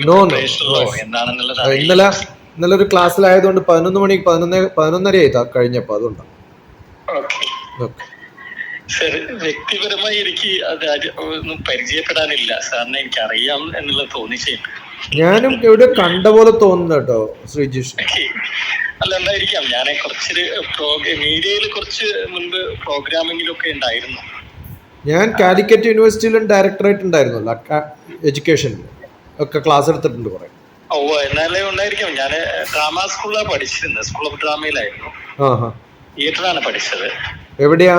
No no ഇന്നലെ ഒരു ക്ലാസ്സിലായതുകൊണ്ട് 11:11:30 കഴിഞ്ഞപ്പോ അതുകൊണ്ടാണ്. വ്യക്തിപരമായി എനിക്ക് അത് ഒന്നും പരിചയപ്പെടാനില്ല സാറിനെ എനിക്ക് അറിയാം എന്നുള്ളത് തോന്നിച്ചേക്കും. ഞാനും എവിടെ കണ്ട പോലെ തോന്നുന്നു കേട്ടോ ശ്രീജിഷ്. അല്ല ഉണ്ടായിരിക്കാം. ഞാൻ കുറച്ച് മീഡിയയിൽ കുറച്ച് മുൻപ് പ്രോഗ്രാമിങ്ങിലൊക്കെ ഉണ്ടായിരുന്നു. ഞാൻ കാലിക്കറ്റ് യൂണിവേഴ്സിറ്റിയിലും ഡയറക്ടറേറ്റ് ഉണ്ടായിരുന്നല്ലോ, എഡ്യൂക്കേഷനിൽ ഒക്കെ ക്ലാസ് എടുത്തിട്ടുണ്ട് കുറെ. എന്നാലേ ഉണ്ടായിരിക്കാം. ഞാൻ ഡ്രാമ സ്കൂളിലാണ് പഠിച്ചിരുന്നത്. School of ഡ്രാമയിലായിരുന്നു. തിയേറ്ററാണ് പഠിച്ചത്. എവിടെയാ?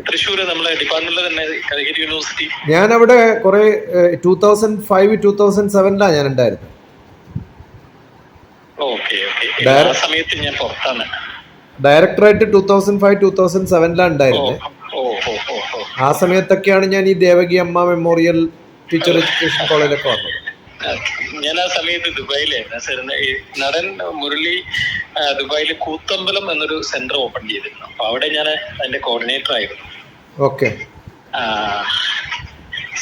തൃശ്ശൂര്, നമ്മളെ ഡിപ്പാർട്ട്മെന്റിൽ തന്നെ, കാലിക്കറ്റ് യൂണിവേഴ്സിറ്റി. ഞാൻ അവിടെ കുറെ 2005-2007 ഞാൻ ഉണ്ടായിരുന്നു. ആ സമയത്ത് ഞാൻ പുറത്താണ്. ഡയറക്ടറേറ്റ് 2005-2007 ഉണ്ടായിരുന്നത്. ആ സമയത്തൊക്കെയാണ് ഞാൻ ഈ ദേവകി അമ്മ മെമ്മോറിയൽ ടീച്ചർ എഡ്യൂക്കേഷൻ കോളേജിലൊക്കെ വന്നത്. ഞാൻ ആ സമയത്ത് ദുബായിലായിരുന്നു. നടൻ മുരളി ദുബായില് കൂത്തമ്പലം എന്നൊരു സെന്റർ ഓപ്പൺ ചെയ്തിരുന്നു. അപ്പൊ അവിടെ ഞാൻ അതിന്റെ കോർഡിനേറ്റർ ആയിരുന്നു. ഓക്കെ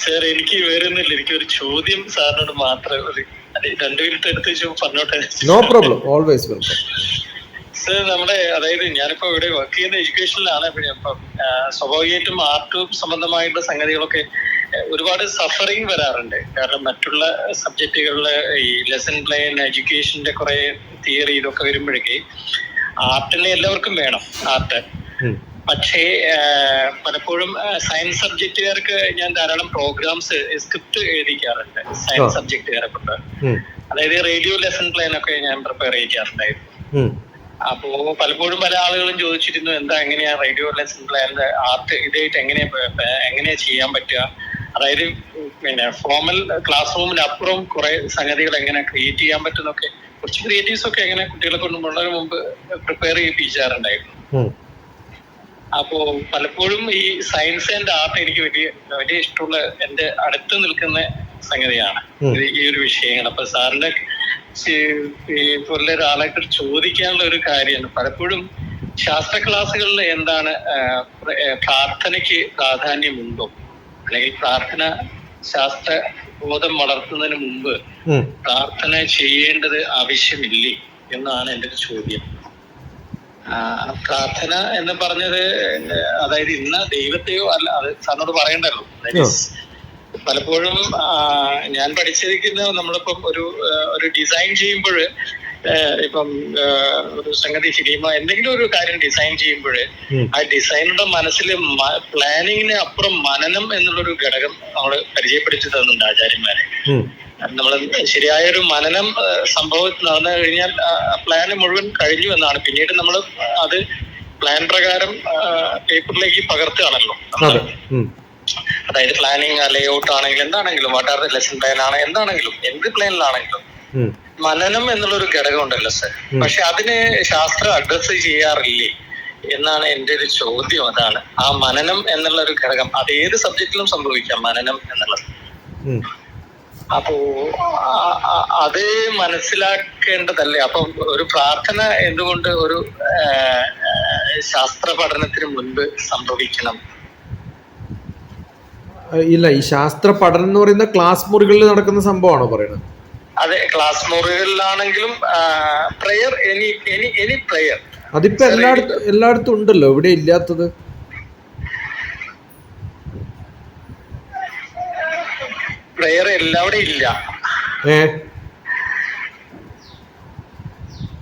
സാർ, എനിക്ക് വേറെ ഒന്നുമില്ല. എനിക്കൊരു ചോദ്യം സാറിനോട് മാത്രം 2 മിനിറ്റ് എടുത്ത് പറഞ്ഞോട്ടെ? No problem, always welcome. Sir, അതായത് ഞാനിപ്പോ ഇവിടെ വർക്ക് ചെയ്യുന്ന എഡ്യൂക്കേഷനിലാണ്. അപ്പം സ്വാഭാവികമായിട്ടും ആർട്ട് സംബന്ധമായിട്ടുള്ള സംഗതികളൊക്കെ ഒരുപാട് സഫറിങ് വരാറുണ്ട്. കാരണം മറ്റുള്ള സബ്ജക്റ്റുകളിലെ ഈ ലെസൺ പ്ലാൻ, എഡ്യൂക്കേഷന്റെ കുറെ തിയറി ഇതൊക്കെ വരുമ്പോഴേക്ക് ആർട്ടിനെ എല്ലാവർക്കും വേണം, ആർട്ട്. പക്ഷേ പലപ്പോഴും സയൻസ് സബ്ജക്റ്റുകാർക്ക് ഞാൻ ധാരാളം പ്രോഗ്രാംസ്, സ്ക്രിപ്റ്റ് എഴുതിക്കാറുണ്ട് സയൻസ് സബ്ജക്റ്റുകാരെ കൊണ്ട്. അതായത് റേഡിയോ ലെസൺ പ്ലാൻ ഒക്കെ ഞാൻ പ്രിപ്പയർ ചെയ്യിക്കാറുണ്ടായിരുന്നു. അപ്പോ പലപ്പോഴും പല ആളുകളും ചോദിച്ചിരുന്നു, എങ്ങനെയാ റേഡിയോ ലെസൺ പ്ലാനിന്റെ ആർട്ട് ഇതായിട്ട് എങ്ങനെയാ ചെയ്യാൻ പറ്റുക? അതായത് ഫോർമൽ ക്ലാസ് റൂമിന് അപ്പുറം കുറെ സംഗതികൾ എങ്ങനെ ക്രിയേറ്റ് ചെയ്യാൻ പറ്റുന്നൊക്കെ, കുറച്ച് ക്രിയേറ്റീവ്സ് ഒക്കെ എങ്ങനെ കുട്ടികളെ കൊണ്ട് വളരെ മുമ്പ് പ്രിപ്പയർ ചെയ്യിപ്പിച്ചാറുണ്ടായിരുന്നു. അപ്പോ പലപ്പോഴും ഈ സയൻസ് ആൻഡ് ആർട്ട് എനിക്ക് വലിയ ഇഷ്ടമുള്ള, എന്റെ അടുത്ത് നിൽക്കുന്ന സംഗതിയാണ് ഈ ഒരു വിഷയങ്ങൾ. അപ്പൊ സാറിന്റെ പോലെ ഒരാളായിട്ട് ചോദിക്കാനുള്ള ഒരു കാര്യമാണ്, പലപ്പോഴും ശാസ്ത്ര ക്ലാസ്സുകളിൽ എന്താണ് പ്രാർത്ഥനയ്ക്ക് പ്രാധാന്യമുണ്ടോ, അല്ലെങ്കിൽ പ്രാർത്ഥന ശാസ്ത്ര ബോധം വളർത്തുന്നതിന് മുമ്പ് പ്രാർത്ഥന ചെയ്യേണ്ടത് ആവശ്യമില്ലേ എന്നാണ് എൻ്റെ ഒരു ചോദ്യം. പ്രാർത്ഥന എന്ന് പറഞ്ഞത് അതായത് ഇന്ന ദൈവത്തെയോ അല്ല, അത് സാറിനോട് പറയണ്ടല്ലോ. പലപ്പോഴും ഞാൻ പഠിച്ചിരിക്കുന്ന, നമ്മളിപ്പം ഒരു ഡിസൈൻ ചെയ്യുമ്പോൾ, ഇപ്പം ഒരു സംഗതി ഫിലിമോ എന്തെങ്കിലും ഒരു കാര്യം ഡിസൈൻ ചെയ്യുമ്പോൾ ആ ഡിസൈനറുടെ മനസ്സിൽ പ്ലാനിങ്ങിന് അപ്പുറം മനനം എന്നുള്ളൊരു ഘടകം നമ്മൾ പരിചയപ്പെടുത്തി തന്നുണ്ട് ആചാര്യന്മാരെ. നമ്മൾ ശരിയായൊരു മനനം സംഭവം നടന്നു കഴിഞ്ഞാൽ പ്ലാന് മുഴുവൻ കഴിഞ്ഞു എന്നാണ്. പിന്നീട് നമ്മൾ അത് പ്ലാൻ പ്രകാരം പേപ്പറിലേക്ക് പകർത്തുകയാണല്ലോ. അതായത് പ്ലാനിങ്, ലേഔട്ട് ആണെങ്കിലും എന്താണെങ്കിലും, what are the lesson plan ആണ് എന്താണെങ്കിലും, എന്ത് പ്ലാനിലാണെങ്കിലും മനനം എന്നുള്ളൊരു ഘടകം ഉണ്ടല്ലോ സർ. പക്ഷെ അതിന് ശാസ്ത്രം അഡ്രസ് ചെയ്യാറില്ലേ എന്നാണ് എൻ്റെ ഒരു ചോദ്യം. അതാണ് ആ മനനം എന്നുള്ള ഒരു ഘടകം. അത് ഏത് സബ്ജക്റ്റിലും സംഭവിക്കാം, മനനം എന്നുള്ളത്. അപ്പോ അത് മനസ്സിലാക്കേണ്ടതല്ലേ? അപ്പൊ ഒരു പ്രാർത്ഥന എന്തുകൊണ്ട് ഒരു ശാസ്ത്ര പഠനത്തിന് മുൻപ് സംഭവിക്കണം? ഇല്ല, ഈ ശാസ്ത്ര പഠനം എന്ന് പറയുന്ന ക്ലാസ് മുറികളിൽ നടക്കുന്ന സംഭവമാണോ പറയുന്നത്? അതെ, ക്ലാസ് മുറികളിലാണെങ്കിലും പ്രയർ, എനി പ്രയർ. അതിപ്പോ എല്ലായിടത്തും ഉണ്ടല്ലോ, ഇവിടെ ഇല്ലാത്തത്? പ്രയർ എല്ലാവിടെ ഇല്ല.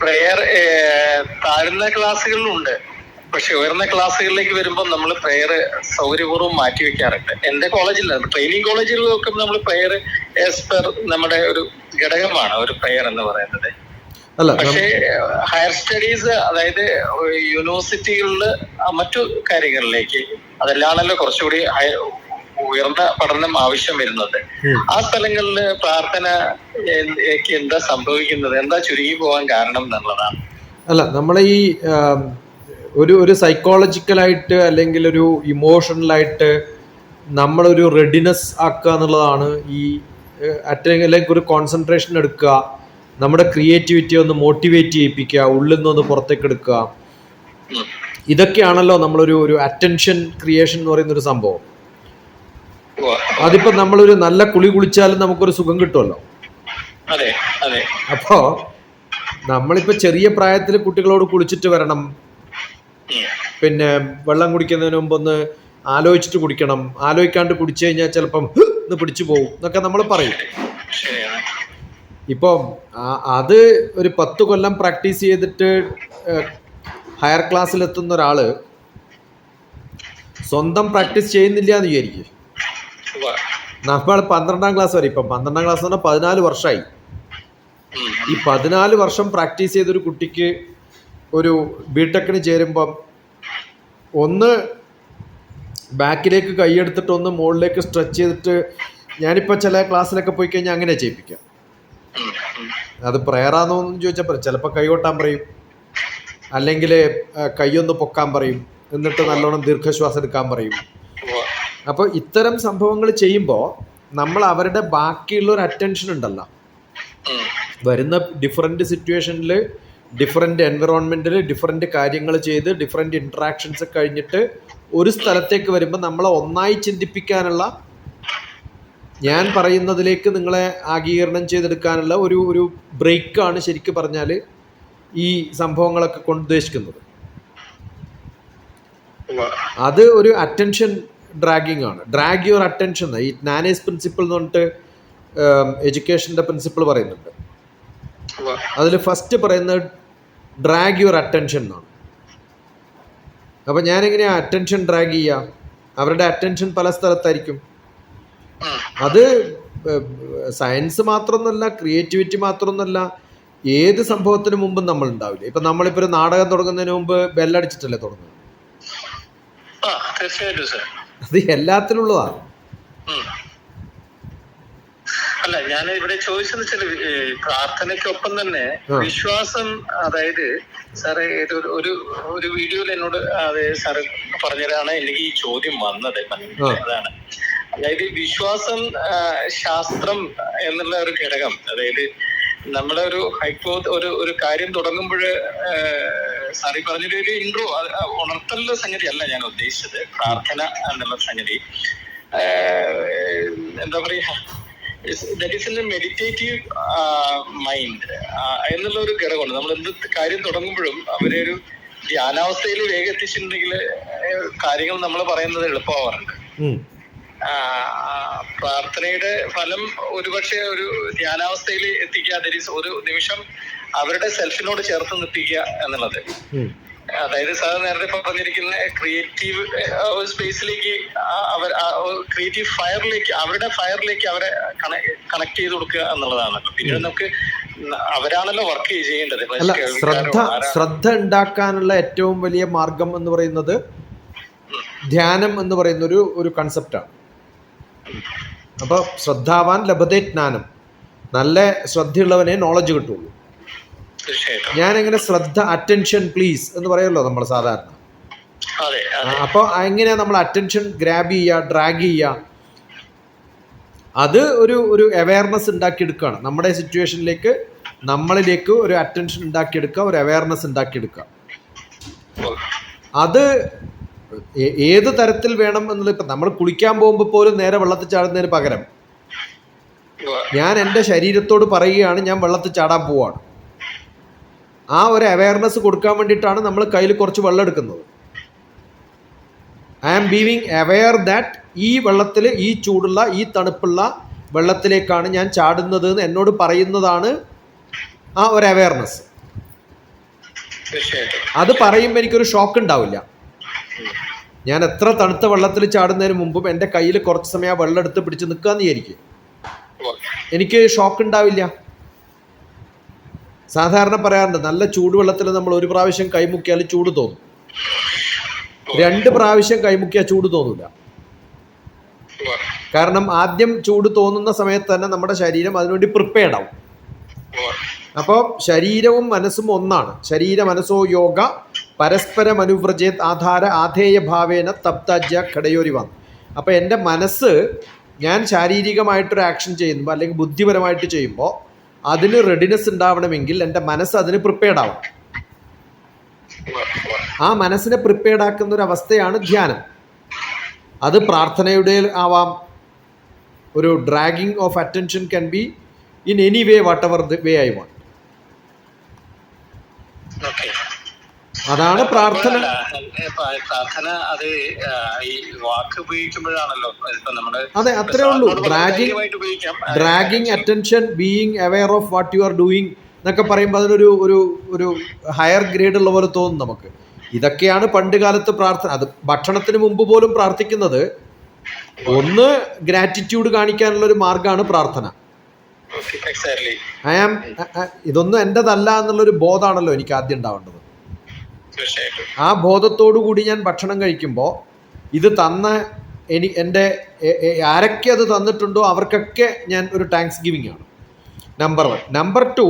പ്രയർ താഴ്ന്ന ക്ലാസ്സുകളിലുണ്ട്. പക്ഷെ ഉയർന്ന ക്ലാസ്സുകളിലേക്ക് വരുമ്പോൾ നമ്മൾ പ്രയർ സൗകര്യപൂർവ്വം മാറ്റിവെക്കാറുണ്ട്. എന്റെ കോളേജിലാണ്, ട്രെയിനിങ് കോളേജുകളിലൊക്കെ നമ്മൾ പ്രയർ ആസ് പെർ നമ്മുടെ ഒരു ഘടകമാണ് ഒരു പ്രയർ എന്ന് പറയുന്നത്. പക്ഷേ ഹയർ സ്റ്റഡീസ്, അതായത് യൂണിവേഴ്സിറ്റികളിൽ മറ്റു കാര്യങ്ങളിലേക്ക്, അതെല്ലാണല്ലോ കുറച്ചുകൂടി ഉയർന്ന പഠനം ആവശ്യം വരുന്നത്. ആ സ്ഥലങ്ങളിൽ പ്രാർത്ഥനയ്ക്ക് എന്താ സംഭവിക്കുന്നത്, എന്താ ചുരുങ്ങി പോകാൻ കാരണം എന്നുള്ളതാണ്. അല്ല, നമ്മളെ ഈ ഒരു സൈക്കോളജിക്കലായിട്ട് അല്ലെങ്കിൽ ഒരു ഇമോഷണലായിട്ട് നമ്മളൊരു റെഡിനെസ് ആക്കുക എന്നുള്ളതാണ് ഈ അല്ലെങ്കിൽ ഒരു കോൺസെൻട്രേഷൻ എടുക്കുക, നമ്മുടെ ക്രിയേറ്റിവിറ്റി ഒന്ന് മോട്ടിവേറ്റ് ചെയ്യിപ്പിക്കുക, ഉള്ളിൽ നിന്നൊന്ന് പുറത്തേക്ക് എടുക്കുക. ഇതൊക്കെയാണല്ലോ നമ്മളൊരു അറ്റൻഷൻ ക്രിയേഷൻ എന്ന് പറയുന്നൊരു സംഭവം. അതിപ്പോ നമ്മളൊരു നല്ല കുളി കുളിച്ചാലും നമുക്കൊരു സുഖം കിട്ടുമല്ലോ. അതെ അതെ. അപ്പോ നമ്മളിപ്പോ ചെറിയ പ്രായത്തിൽ കുട്ടികളോട് കുളിച്ചിട്ട് വരണം, പിന്നെ വെള്ളം കുടിക്കുന്നതിന് മുമ്പ് ഒന്ന് ആലോചിച്ചിട്ട് കുടിക്കണം, ആലോചിക്കാണ്ട് കുടിച്ചു കഴിഞ്ഞാൽ ചിലപ്പം ഒന്ന് പിടിച്ചു പോകും എന്നൊക്കെ നമ്മൾ പറയും. ശരിയാണ്. ഇപ്പം അത് ഒരു 10 കൊല്ലം പ്രാക്ടീസ് ചെയ്തിട്ട് ഹയർ ക്ലാസ്സിൽ എത്തുന്ന ഒരാള് സ്വന്തം പ്രാക്ടീസ് ചെയ്യുന്നില്ല എന്ന് വിചാരിക്കും. നമ്മൾ 12ാം ക്ലാസ് വരെ, ഇപ്പം 12ാം ക്ലാസ് എന്ന് പറഞ്ഞാൽ 14 വർഷമായി. ഈ 14 വർഷം പ്രാക്ടീസ് ചെയ്തൊരു കുട്ടിക്ക് ഒരു ബിടെക്കിന് ചേരുമ്പം ഒന്ന് ബാക്കിലേക്ക് കൈയെടുത്തിട്ട് ഒന്ന് മുകളിലേക്ക് സ്ട്രെച്ച് ചെയ്തിട്ട്, ഞാനിപ്പോൾ ചില ക്ലാസ്സിലൊക്കെ പോയി കഴിഞ്ഞാൽ അങ്ങനെ ചെയ്യിപ്പിക്കാം. അത് പ്രയറാന്നോന്ന് ചോദിച്ചാൽ ചിലപ്പോൾ കൈ കൊട്ടാൻ പറയും, അല്ലെങ്കിൽ കൈയൊന്ന് പൊക്കാൻ പറയും, എന്നിട്ട് നല്ലോണം ദീർഘശ്വാസം എടുക്കാൻ പറയും. അപ്പോൾ ഇത്തരം സംഭവങ്ങൾ ചെയ്യുമ്പോൾ നമ്മൾ അവരുടെ ബാക്കിയുള്ള ഒരു അറ്റൻഷൻ ഉണ്ടല്ലോ, വരുന്ന ഡിഫറെൻറ്റ് സിറ്റുവേഷനിൽ, ഡിഫറെൻറ്റ് എൻവിറോൺമെൻറ്റിൽ ഡിഫറെൻറ്റ് കാര്യങ്ങൾ ചെയ്ത് ഡിഫറെൻറ്റ് ഇൻട്രാക്ഷൻസ് കഴിഞ്ഞിട്ട് ഒരു സ്ഥലത്തേക്ക് വരുമ്പോൾ നമ്മളെ ഒന്നായി ചിന്തിപ്പിക്കാനുള്ള, ഞാൻ പറയുന്നതിലേക്ക് നിങ്ങളെ ആഗീകരണം ചെയ്തെടുക്കാനുള്ള ഒരു ബ്രേക്കാണ് ശരിക്കും പറഞ്ഞാൽ ഈ സംഭവങ്ങളൊക്കെ കൊണ്ട് ഉദ്ദേശിക്കുന്നത്. അത് ഒരു അറ്റൻഷൻ ഡ്രാഗിങ് ആണ്. Drag your attention. ഈ നാനേസ് പ്രിൻസിപ്പിൾ എന്ന് പറഞ്ഞിട്ട് എഡ്യൂക്കേഷൻ്റെ പ്രിൻസിപ്പിൾ പറയുന്നുണ്ട്. അതിൽ ഫസ്റ്റ് പറയുന്നത് ഡ്രാഗ് യുവർ അറ്റൻഷൻ എന്നാണ്. അപ്പം ഞാനെങ്ങനെയാണ് അറ്റൻഷൻ ഡ്രാഗ് ചെയ്യുക? അവരുടെ അറ്റൻഷൻ പല സ്ഥലത്തായിരിക്കും. അത് സയൻസ് മാത്രമൊന്നുമല്ല, ക്രിയേറ്റിവിറ്റി മാത്രമൊന്നുമല്ല, ഏത് സംഭവത്തിന് മുമ്പും നമ്മൾ ഉണ്ടാവില്ല. ഇപ്പം നമ്മളിപ്പോൾ ഒരു നാടകം തുടങ്ങുന്നതിന് മുമ്പ് ബെല്ലടിച്ചിട്ടല്ലേ തുടങ്ങുന്നത്? അത് എല്ലാത്തിനുള്ളതാണ്. അല്ല, ഞാൻ ഇവിടെ ചോദിച്ചെന്ന് വെച്ചാൽ പ്രാർത്ഥനയ്ക്കൊപ്പം തന്നെ വിശ്വാസം, അതായത് സാറേ ഒരു വീഡിയോയിൽ എന്നോട് അതെ സാറ് പറഞ്ഞതാണ് എനിക്ക് ഈ ചോദ്യം വന്നത്. അതാണ്, അതായത് വിശ്വാസം, ശാസ്ത്രം എന്നുള്ള ഒരു ഘടകം. അതായത് നമ്മുടെ ഒരു കാര്യം തുടങ്ങുമ്പോൾ സാറി പറഞ്ഞൊരു ഇൻട്രോ, ഉണർത്തലുള്ള സംഗതി അല്ല ഞാൻ ഉദ്ദേശിച്ചത്. പ്രാർത്ഥന എന്നുള്ള സംഗതി എന്താ പറയാ, that is in A meditative mind എന്നുള്ള ഒരു ഘടകമുണ്ട്. നമ്മൾ എന്ത് കാര്യം തുടങ്ങുമ്പോഴും അവരെ ഒരു ധ്യാനാവസ്ഥയിൽ വേഗം എത്തിച്ചിട്ടുണ്ടെങ്കിൽ കാര്യങ്ങൾ നമ്മൾ പറയുന്നത് എളുപ്പമാവാറുണ്ട്. പ്രാർത്ഥനയുടെ ഫലം ഒരുപക്ഷെ ഒരു ധ്യാനാവസ്ഥയിൽ എത്തിക്കുക, ഒരു നിമിഷം അവരുടെ സെൽഫിനോട് ചേർത്ത് നിർത്തിക്കുക എന്നുള്ളത്. അതായത് സാർ നേരത്തെ പറഞ്ഞിരിക്കുന്ന ക്രിയേറ്റീവ് സ്പേസിലേക്ക്, ക്രിയേറ്റീവ് ഫയറിലേക്ക്, അവരുടെ ഫയറിലേക്ക് അവരെ കണക്ട് ചെയ്ത് കൊടുക്കുക എന്നുള്ളതാണ്. പിന്നീട് നമുക്ക് അവരാണല്ലോ വർക്ക് ചെയ്യേണ്ടത്. അല്ല, ശ്രദ്ധ ഉണ്ടാക്കാനുള്ള ഏറ്റവും വലിയ മാർഗം എന്ന് പറയുന്നത് ധ്യാനം എന്ന് പറയുന്ന ഒരു കൺസെപ്റ്റാണ്. അപ്പോൾ ശ്രദ്ധാവാൻ ലഭതേ ജ്ഞാനം, നല്ല ശ്രദ്ധയുള്ളവനെ നോളജ് കിട്ടുള്ളൂ. ഞാൻ എങ്ങനെ ശ്രദ്ധ, അറ്റൻഷൻ പ്ലീസ് എന്ന് പറയുമല്ലോ നമ്മൾ സാധാരണ. അപ്പോൾ എങ്ങനെയാണ് നമ്മൾ അറ്റൻഷൻ ഗ്രാബ് ചെയ്യുക, ഡ്രാഗ് ചെയ്യുക? അത് ഒരു അവയർനെസ് ഉണ്ടാക്കിയെടുക്കുകയാണ്. നമ്മുടെ സിറ്റുവേഷനിലേക്ക്, നമ്മളിലേക്ക് ഒരു അറ്റൻഷൻ ഉണ്ടാക്കിയെടുക്കുക, ഒരു അവയർനെസ് ഉണ്ടാക്കിയെടുക്കുക. അത് ഏത് തരത്തിൽ വേണം എന്നുള്ളത്, ഇപ്പം നമ്മൾ കുളിക്കാൻ പോകുമ്പോൾ പോലും നേരെ വെള്ളത്തിൽ ചാടുന്നതിന് പകരം ഞാൻ എൻ്റെ ശരീരത്തോട് പറയുകയാണ് ഞാൻ വെള്ളത്തിൽ ചാടാൻ പോവാണ്. ആ ഒരു അവയർനെസ് കൊടുക്കാൻ വേണ്ടിയിട്ടാണ് നമ്മൾ കയ്യിൽ കുറച്ച് വെള്ളം എടുക്കുന്നത്. ഐ ആം ബീവിങ് അവെയർ ദാറ്റ് ഈ വെള്ളത്തിൽ, ഈ ചൂടുള്ള, ഈ തണുപ്പുള്ള വെള്ളത്തിലേക്കാണ് ഞാൻ ചാടുന്നത് എന്ന് എന്നോട് പറയുന്നതാണ് ആ ഒരു അവെയർനെസ്. അത് പറയുമ്പോൾ എനിക്കൊരു ഷോക്ക് ഉണ്ടാവില്ല. ഞാൻ എത്ര തണുത്ത വെള്ളത്തിൽ ചാടുന്നതിന് മുമ്പും എൻ്റെ കയ്യിൽ കുറച്ച് സമയം ആ വെള്ളം എടുത്ത് പിടിച്ച് നിൽക്കാന്ന് വിചാരിക്കും, എനിക്ക് ഷോക്ക് ഉണ്ടാവില്ല. സാധാരണ പറയാറുണ്ട്, നല്ല ചൂടുവെള്ളത്തിൽ നമ്മൾ ഒരു പ്രാവശ്യം കൈമുക്കിയാൽ ചൂട് തോന്നും, 2 പ്രാവശ്യം കൈമുക്കിയാൽ ചൂട് തോന്നില്ല. കാരണം ആദ്യം ചൂട് തോന്നുന്ന സമയത്ത് തന്നെ നമ്മുടെ ശരീരം അതിനുവേണ്ടി പ്രിപ്പയർഡ് ആവും. അപ്പോൾ ശരീരവും മനസ്സും ഒന്നാണ്. ശരീര മനസ്സോ യോഗ പരസ്പരം അനുവ്രജേത് ആധാര ആധേയ ഭാവേന തപ്താജ്യ ഘടയോരി വന്നു. അപ്പോൾ എൻ്റെ മനസ്സ്, ഞാൻ ശാരീരികമായിട്ടൊരു ആക്ഷൻ ചെയ്യുമ്പോൾ അല്ലെങ്കിൽ ബുദ്ധിപരമായിട്ട് ചെയ്യുമ്പോൾ അതിന് റെഡിനെസ് ഉണ്ടാവണമെങ്കിൽ എൻ്റെ മനസ്സ് അതിന് പ്രിപ്പയർഡ് ആവണം. ആ മനസ്സിനെ പ്രിപ്പയർഡ് ആക്കുന്ന ഒരു അവസ്ഥയാണ് ധ്യാനം. അത് പ്രാർത്ഥനയുടെ ആവാം. ഒരു dragging of attention can be in any way, whatever the way I want. Okay. അതാണ് പ്രാർത്ഥന. പ്രാർത്ഥന അത് ഈ വാക്ക് ഉപയോഗിക്കുമ്പോഴാണല്ലോ ഇപ്പൊ നമ്മള്. അതെ, അത്രേ ഉള്ളൂ. Dragging attention, being aware of what you are doing എന്നൊക്കെ പറയുമ്പോൾ അതിനൊരു ഒരു ഒരു ഹയർ ഗ്രേഡ് ഉള്ള പോലെ തോന്നും നമുക്ക്. ഇതൊക്കെയാണ് പണ്ട് കാലത്ത് പ്രാർത്ഥന. അത് ഭക്ഷണത്തിന് മുമ്പ് പോലും പ്രാർത്ഥിക്കുന്നത് ഒന്ന് ഗ്രാറ്റിറ്റ്യൂഡ് കാണിക്കാനുള്ള ഒരു മാർഗമാണ് പ്രാർത്ഥന. ഇതൊന്നും എൻ്റെതല്ല എന്നുള്ളൊരു ബോധമാണല്ലോ എനിക്ക് ആദ്യം ഉണ്ടാവേണ്ടത്. ആ ബോധത്തോടു കൂടി ഞാൻ ഭക്ഷണം കഴിക്കുമ്പോൾ ഇത് തന്ന എൻ്റെ ആരൊക്കെ അത് തന്നിട്ടുണ്ടോ അവർക്കൊക്കെ ഞാൻ ഒരു താങ്ക്സ് ഗിവിങ് ആണ്. നമ്പർ 1. നമ്പർ 2,